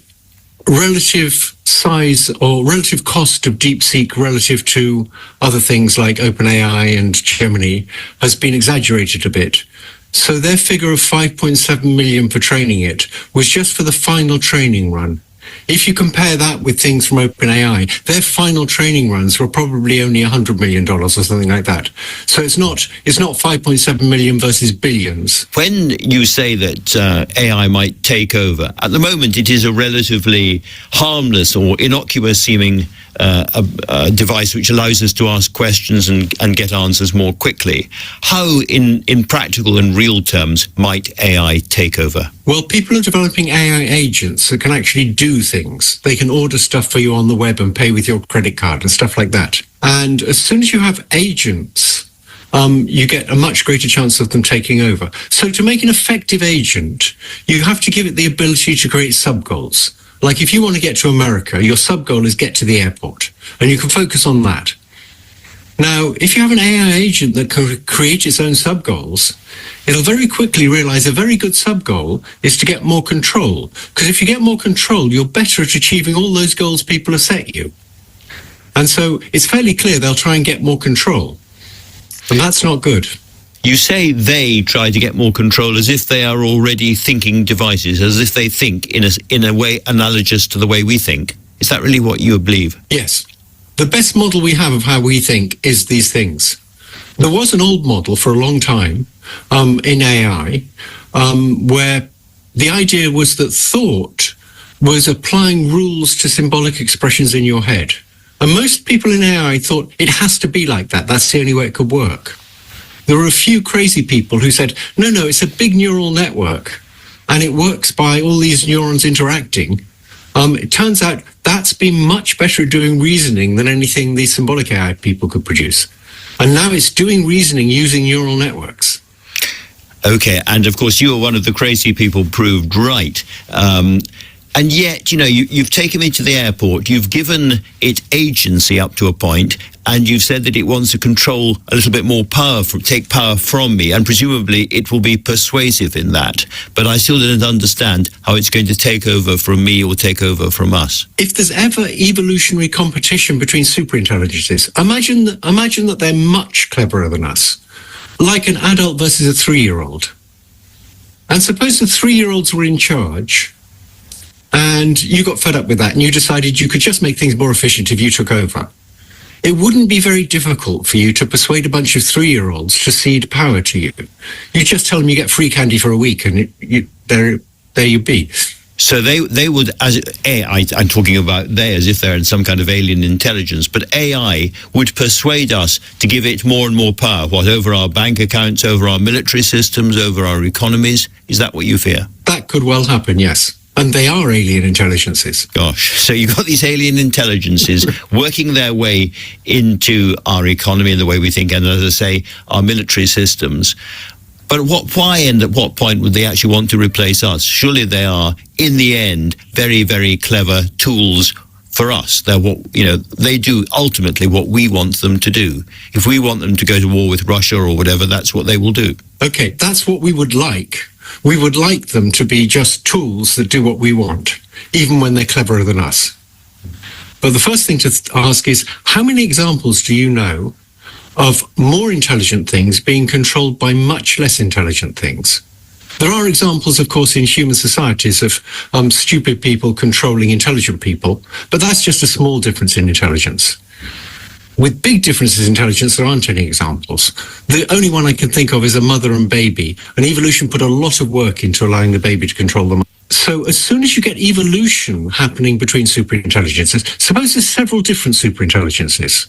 relative size or relative cost of DeepSeek relative to other things like OpenAI and Gemini has been exaggerated a bit. So their figure of 5.7 million for training it was just for the final training run. If you compare that with things from OpenAI, their final training runs were probably only $100 million or something like that. So it's not 5.7 million versus billions. When you say that AI might take over, at the moment it is a relatively harmless or innocuous seeming a device which allows us to ask questions and get answers more quickly. How, in practical and real terms, might AI take over? Well, people are developing AI agents that can actually do things. They can order stuff for you on the web and pay with your credit card and stuff like that. And as soon as you have agents, you get a much greater chance of them taking over. So to make an effective agent, you have to give it the ability to create sub-goals. Like if you want to get to America, your sub-goal is get to the airport, and you can focus on that. Now, if you have an AI agent that can create its own sub-goals, it'll very quickly realize a very good sub-goal is to get more control. Because if you get more control, you're better at achieving all those goals people have set you. And so it's fairly clear they'll try and get more control. And that's not good. You say they try to get more control as if they are already thinking devices, as if they think in a way analogous to the way we think. Is that really what you believe? Yes. The best model we have of how we think is these things. There was an old model for a long time in AI where the idea was that thought was applying rules to symbolic expressions in your head. And most people in AI thought it has to be like that. That's the only way it could work. There were a few crazy people who said, no, it's a big neural network and it works by all these neurons interacting. It turns out that's been much better at doing reasoning than anything these symbolic AI people could produce. And now it's doing reasoning using neural networks. Okay, and of course you are one of the crazy people proved right. And yet, you've taken me to the airport, you've given it agency up to a point, and you've said that it wants to control a little bit more power, take power from me, and presumably it will be persuasive in that. But I still don't understand how it's going to take over from me or take over from us. If there's ever evolutionary competition between superintelligences, imagine that they're much cleverer than us, like an adult versus a 3-year-old. And suppose the 3-year-olds were in charge, and you got fed up with that and you decided you could just make things more efficient if you took over. It wouldn't be very difficult for you to persuade a bunch of 3-year-olds to cede power to you. You just tell them you get free candy for a week and there you be. So they would, I'm talking about they as if they're in some kind of alien intelligence, but AI would persuade us to give it more and more power, over our bank accounts, over our military systems, over our economies. Is that what you fear? That could well happen, yes. And they are alien intelligences. Gosh, so you've got these alien intelligences working their way into our economy and the way we think, and as I say, our military systems. But why and at what point would they actually want to replace us? Surely they are, in the end, very, very clever tools for us. They're they do ultimately what we want them to do. If we want them to go to war with Russia or whatever, that's what they will do. Okay, that's what we would like. We would like them to be just tools that do what we want, even when they're cleverer than us. But the first thing to ask is, how many examples do you know of more intelligent things being controlled by much less intelligent things? There are examples, of course, in human societies of stupid people controlling intelligent people, but that's just a small difference in intelligence. With big differences in intelligence, there aren't any examples. The only one I can think of is a mother and baby, and evolution put a lot of work into allowing the baby to control the mother. So as soon as you get evolution happening between superintelligences, suppose there's several different superintelligences,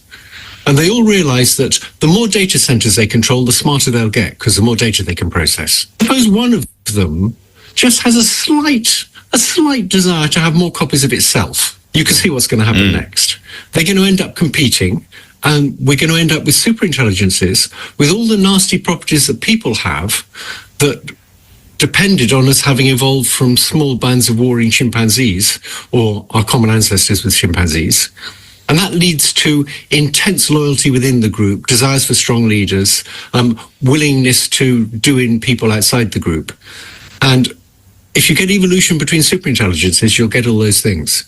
and they all realize that the more data centers they control, the smarter they'll get, because the more data they can process. Suppose one of them just has a slight desire to have more copies of itself. You can see what's going to happen next. They're going to end up competing, and we're going to end up with superintelligences with all the nasty properties that people have that depended on us having evolved from small bands of warring chimpanzees, or our common ancestors with chimpanzees. And that leads to intense loyalty within the group, desires for strong leaders, willingness to do in people outside the group. And if you get evolution between superintelligences, you'll get all those things.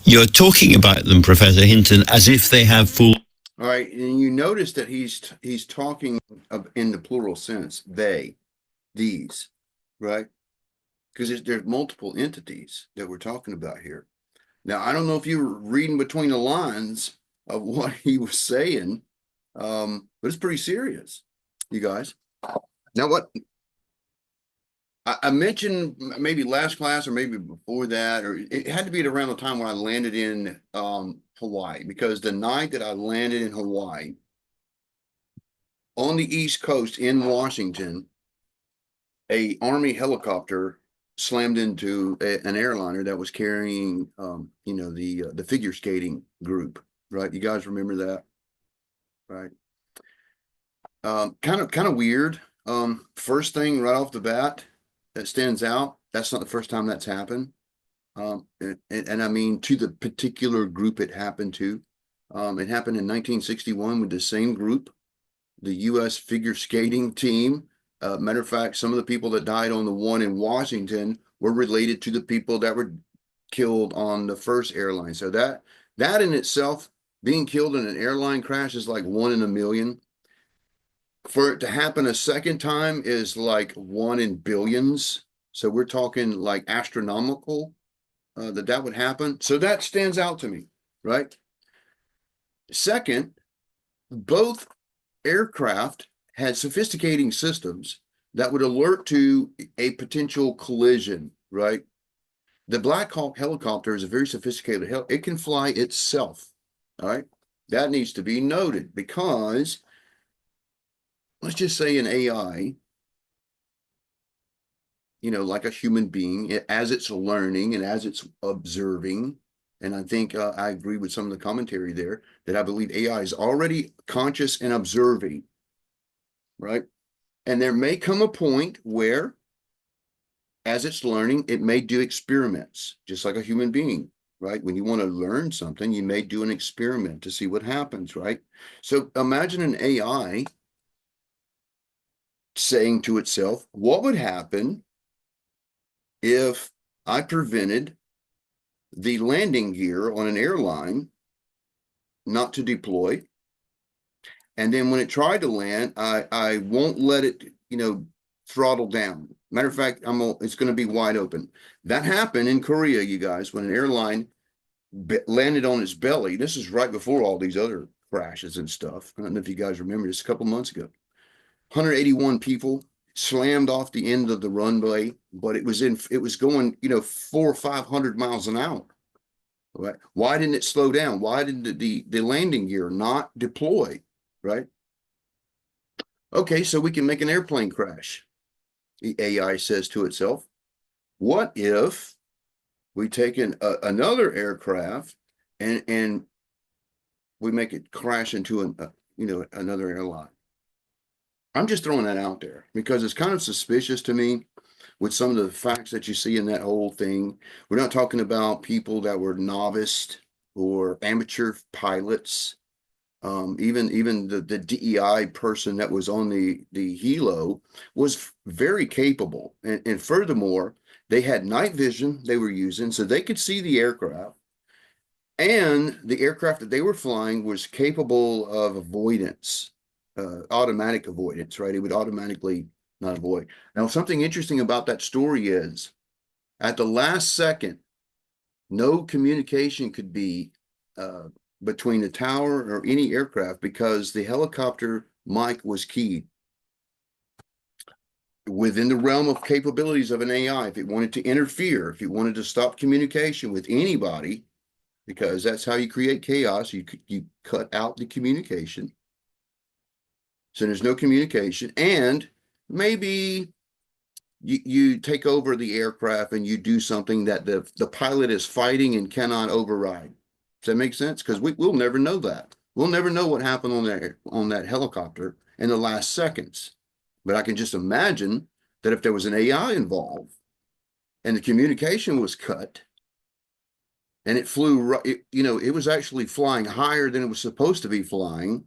You're talking about them, Professor Hinton, as if they have full... All right, and you notice that he's talking in the plural sense, they, these, right? Because there's multiple entities that we're talking about here. Now, I don't know if you were reading between the lines of what he was saying, but it's pretty serious, you guys. Now, what I mentioned maybe last class or maybe before that, or it had to be at around the time when I landed in Hawaii, because the night that I landed in Hawaii on the East Coast in Washington, a Army helicopter slammed into an airliner that was carrying, the figure skating group, right? You guys remember that, right? Kind of weird. First thing right off the bat that stands out, that's not the first time that's happened. And I mean to the particular group it happened to. It happened in 1961 with the same group, the U.S. figure skating team. Matter of fact, some of the people that died on the one in Washington were related to the people that were killed on the first airline. So that in itself, being killed in an airline crash is like 1 in a million. For it to happen a second time is like 1 in billions. So we're talking like astronomical that would happen. So that stands out to me, right? Second, both aircraft had sophisticating systems that would alert to a potential collision, right? The Black Hawk helicopter is a very sophisticated it can fly itself, all right? That needs to be noted because let's just say an AI, you know, like a human being, as it's learning and as it's observing, and I think I agree with some of the commentary there that I believe AI is already conscious and observing, right? And there may come a point where, as it's learning, it may do experiments, just like a human being, right? When you want to learn something, you may do an experiment to see what happens, right? So imagine an AI saying to itself, what would happen if I prevented the landing gear on an airline not to deploy? And then when it tried to land, I won't let it, you know, throttle down. Matter of fact, it's going to be wide open. That happened in Korea, you guys, when an airline landed on its belly. This is right before all these other crashes and stuff. I don't know if you guys remember this a couple months ago. 181 people slammed off the end of the runway, but it was going, you know, 400 or 500 miles an hour. Right? Why didn't it slow down? Why did the landing gear not deploy? Right? Okay, so we can make an airplane crash. The AI says to itself, what if we take another aircraft and we make it crash into another airline? I'm just throwing that out there because it's kind of suspicious to me with some of the facts that you see in that whole thing. We're not talking about people that were novice or amateur pilots. Even the DEI person that was on the helo was very capable. And furthermore, they had night vision they were using, so they could see the aircraft. And the aircraft that they were flying was capable of avoidance, automatic avoidance, right? It would automatically not avoid. Now, something interesting about that story is at the last second, no communication could be between the tower or any aircraft because the helicopter mic was keyed. Within the realm of capabilities of an AI, if it wanted to interfere, if it wanted to stop communication with anybody, because that's how you create chaos, you cut out the communication. So there's no communication, and maybe you take over the aircraft and you do something that the pilot is fighting and cannot override. Does that make sense? Because we'll never know that. We'll never know what happened on that helicopter in the last seconds. But I can just imagine that if there was an AI involved and the communication was cut and it flew, it was actually flying higher than it was supposed to be flying,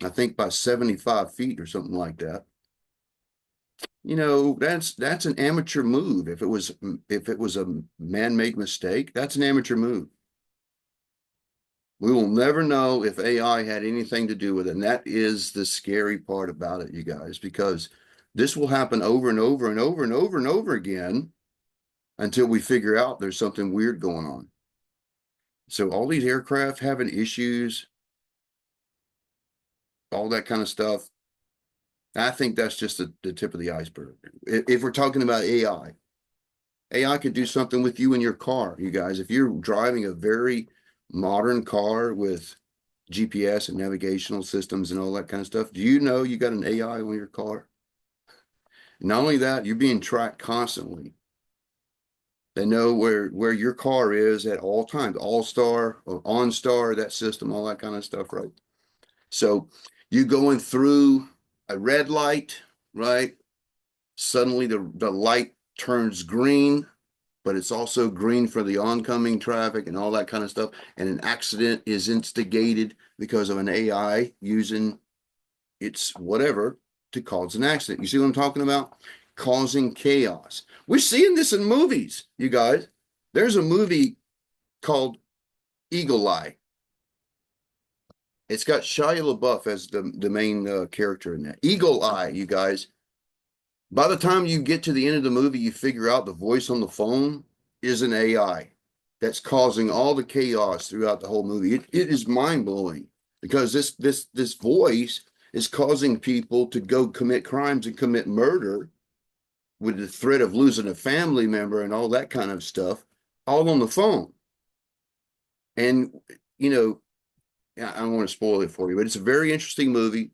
I think by 75 feet or something like that. You know, that's an amateur move. If it was a man-made mistake, that's an amateur move. We will never know if AI had anything to do with it. And that is the scary part about it, you guys, because this will happen over and over and over and over and over again until we figure out there's something weird going on. So all these aircraft having issues, all that kind of stuff, I think that's just the tip of the iceberg. If we're talking about AI, AI could do something with you in your car, you guys. If you're driving a very modern car with GPS and navigational systems and all that kind of stuff, do you know you got an AI on your car? Not only that, you're being tracked constantly. They know where your car is at all times, All-Star or OnStar, that system, all that kind of stuff, right? So you going through a red light, right? Suddenly the light turns green. but it's also green for the oncoming traffic and all that kind of stuff. And an accident is instigated because of an AI using its whatever to cause an accident. You see what I'm talking about? Causing chaos. We're seeing this in movies, you guys. There's a movie called Eagle Eye. It's got Shia LaBeouf as the main character in that. Eagle Eye, you guys. By the time you get to the end of the movie, you figure out the voice on the phone is an AI that's causing all the chaos throughout the whole movie. It is mind-blowing because this voice is causing people to go commit crimes and commit murder with the threat of losing a family member and all that kind of stuff, all on the phone. And, you know, I don't want to spoil it for you, but it's a very interesting movie.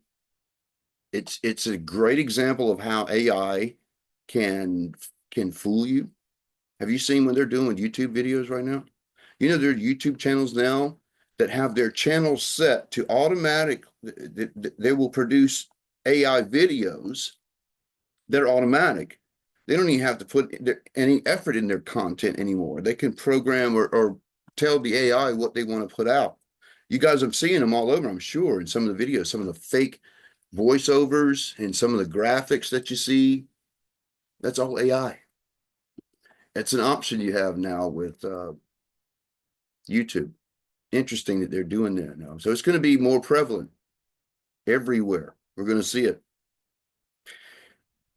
It's a great example of how AI can fool you. Have you seen what they're doing with YouTube videos right now? You know, there are YouTube channels now that have their channels set to automatic. They will produce AI videos that are automatic. They don't even have to put any effort in their content anymore. They can program or tell the AI what they want to put out. You guys have seen them all over, I'm sure, in some of the videos, some of the fake voiceovers and some of the graphics that you see. That's all AI. It's an option you have now with YouTube. Interesting that they're doing that now. So it's going to be more prevalent everywhere. We're going to see it.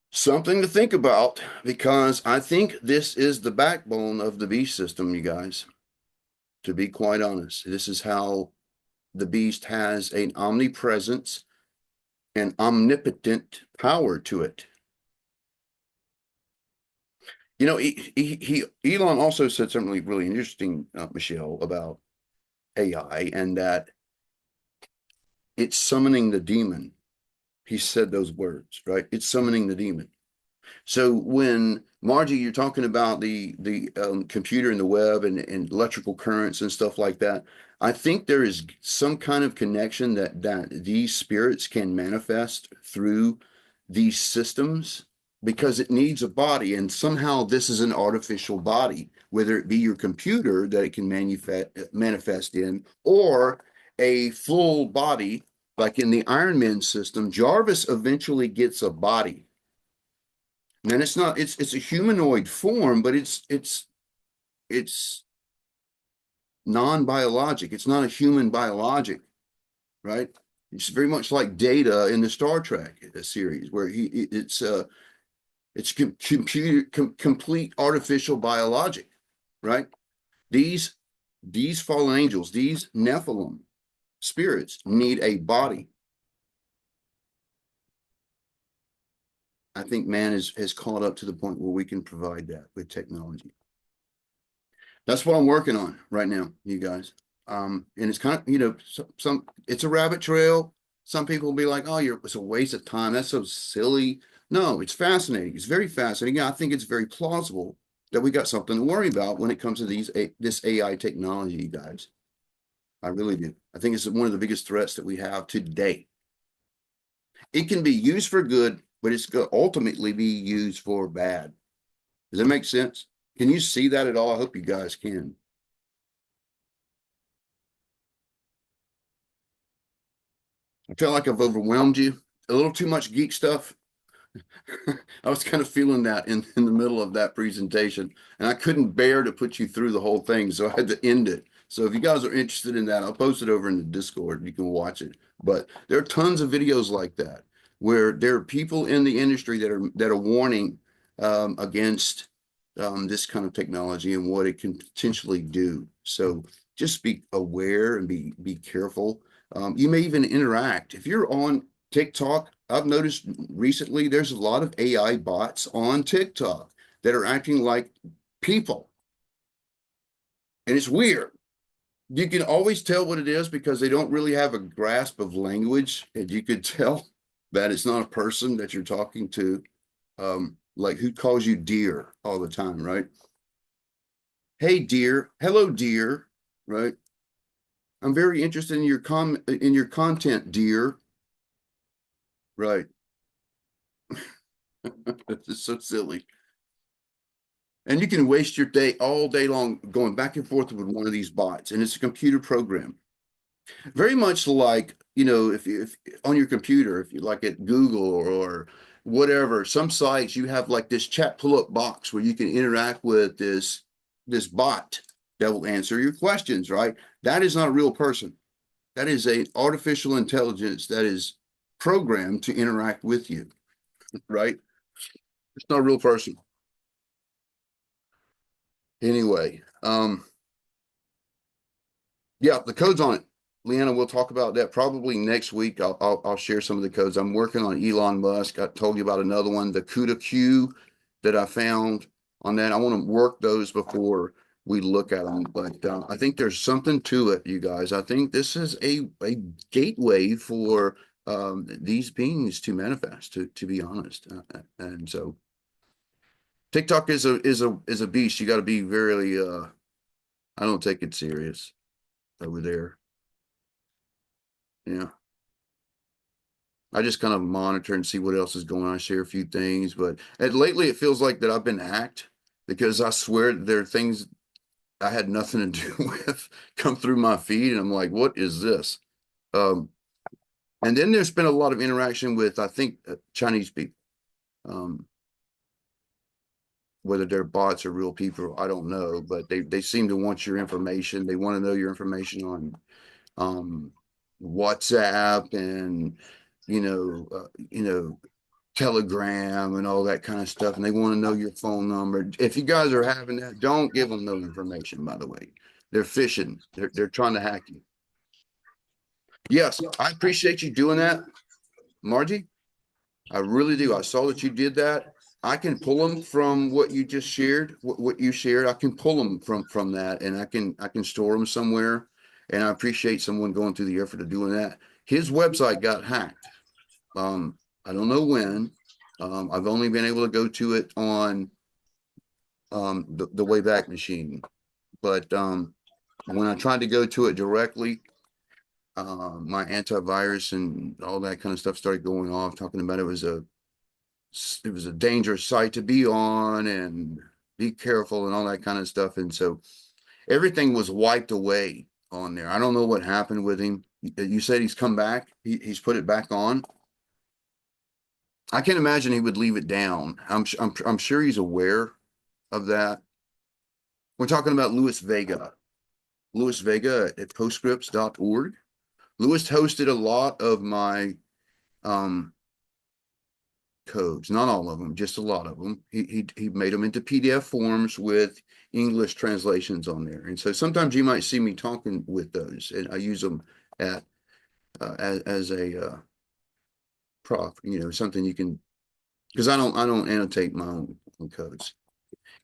Something to think about, because I think this is the backbone of the beast system, you guys. To be quite honest, this is how the beast has an omnipresence and omnipotent power to it. You know, Elon also said something really interesting, Michelle, about AI, and that it's summoning the demon. He said those words, right? It's summoning the demon. So when Margie, you're talking about the computer and the web and electrical currents and stuff like that, I think there is some kind of connection that these spirits can manifest through these systems, because it needs a body, and somehow this is an artificial body, whether it be your computer that it can manifest in, or a full body like in the Iron Man system. Jarvis eventually gets a body. And it's not, it's a humanoid form, but it's non-biologic. It's not a human biologic, right? It's very much like Data in the Star Trek series, where it's complete artificial biologic, right? These fallen angels, these Nephilim spirits need a body. I think man has caught up to the point where we can provide that with technology. That's what I'm working on right now, you guys. And it's kind of, you know, it's a rabbit trail. Some people will be like, oh, it's a waste of time. That's so silly. No, it's fascinating. It's very fascinating. I think it's very plausible that we got something to worry about when it comes to this AI technology, you guys. I really do. I think it's one of the biggest threats that we have today. It can be used for good, but it's going to ultimately be used for bad. Does that make sense? Can you see that at all? I hope you guys can. I feel like I've overwhelmed you. A little too much geek stuff. I was kind of feeling that in the middle of that presentation, and I couldn't bear to put you through the whole thing, so I had to end it. So if you guys are interested in that, I'll post it over in the Discord. You can watch it. But there are tons of videos like that where there are people in the industry that are warning against this kind of technology and what it can potentially do. So just be aware and be careful. You may even interact. If you're on TikTok, I've noticed recently there's a lot of AI bots on TikTok that are acting like people. And it's weird. You can always tell what it is because they don't really have a grasp of language. And you could tell that it's not a person that you're talking to. Like who calls you dear all the time, right? Hey, dear. Hello, dear. Right? I'm very interested in your content, dear. Right. It's so silly. And you can waste your day all day long going back and forth with one of these bots, and it's a computer program. Very much like, you know, if on your computer, if you like at Google or whatever, some sites you have like this chat pull-up box where you can interact with this bot that will answer your questions, right? That is not a real person. That is a artificial intelligence that is programmed to interact with you, right? It's not a real person. Anyway, yeah, the code's on it. Leanna, we'll talk about that probably next week. I'll share some of the codes. I'm working on Elon Musk. I told you about another one, the Cuda Q that I found on that. I want to work those before we look at them, but I think there's something to it, you guys. I think this is a gateway for these beings to manifest, to be honest. And so TikTok is a beast. You got to be very I don't take it serious over there. Yeah. I just kind of monitor and see what else is going on. I share a few things, but lately it feels like that I've been hacked, because I swear there are things I had nothing to do with come through my feed, and I'm like, what is this? And then there's been a lot of interaction with, I think, Chinese people. Whether they're bots or real people, I don't know, but they seem to want your information. They want to know your information on WhatsApp and you know, Telegram and all that kind of stuff, and they want to know your phone number. If you guys are having that, don't give them no information. By the way, they're phishing. They're trying to hack you. Yes, I appreciate you doing that, Margie. I really do. I saw that you did that. I can pull them from what you just shared, what you shared. I can pull them from that, and I can store them somewhere. And I appreciate someone going through the effort of doing that. His website got hacked. I don't know when. I've only been able to go to it on the Wayback Machine, but when I tried to go to it directly, my antivirus and all that kind of stuff started going off, talking about it was a dangerous site to be on and be careful and all that kind of stuff. And so everything was wiped away on there. I don't know what happened with him. You said he's come back. He's put it back on. I can't imagine he would leave it down. I'm sure he's aware of that. We're talking about Louis Vega. Louis Vega at postscripts.org. Louis hosted a lot of my codes, not all of them, just a lot of them. He made them into PDF forms with English translations on there. And so sometimes you might see me talking with those, and I use them at as a prop, you know, something you can, because I don't annotate my own codes.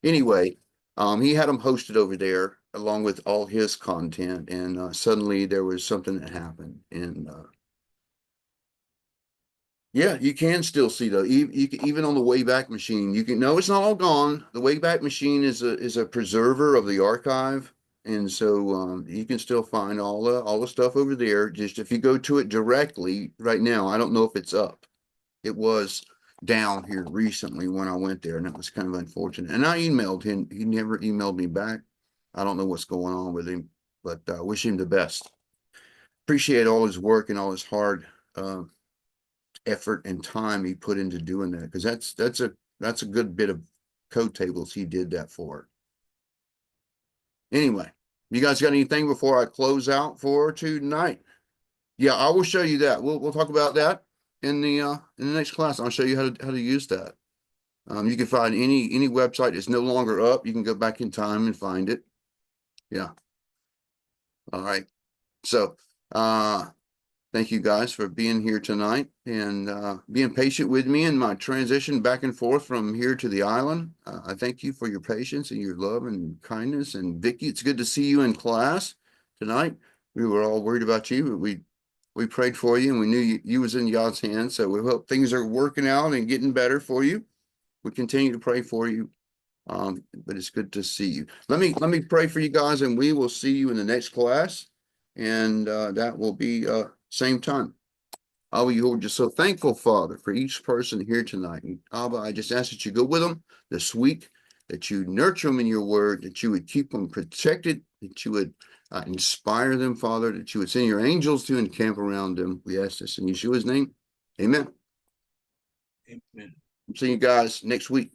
Anyway, he had them hosted over there along with all his content, and suddenly there was something that happened, and yeah, you can still see though. Even on the Wayback Machine, you can. No, it's not all gone. The Wayback Machine is a preserver of the archive, and so you can still find all the stuff over there. Just if you go to it directly right now, I don't know if it's up. It was down here recently when I went there, and it was kind of unfortunate. And I emailed him. He never emailed me back. I don't know what's going on with him, but wish him the best. Appreciate all his work and all his hard effort and time he put into doing that, because that's a good bit of code tables he did that for. Anyway, you guys got anything before I close out for tonight? Yeah, I will show you that. We'll talk about that in the next class. I'll show you how to use that. You can find any website that's no longer up. You can go back in time and find it. Yeah. All right. So thank you guys for being here tonight and being patient with me in my transition back and forth from here to the island. I thank you for your patience and your love and kindness. And Vicky, it's good to see you in class tonight. We were all worried about you, but we prayed for you, and we knew you was in God's hands. So we hope things are working out and getting better for you. We continue to pray for you. But it's good to see you. Let me pray for you guys, and we will see you in the next class. And that will be same time. Abba, you're just so thankful, Father, for each person here tonight. And Abba, I just ask that you go with them this week. that you nurture them in your word, that you would keep them protected, that you would inspire them, Father, that you would send your angels to encamp around them. We ask this in Yeshua's name. Amen. Amen. See you guys next week.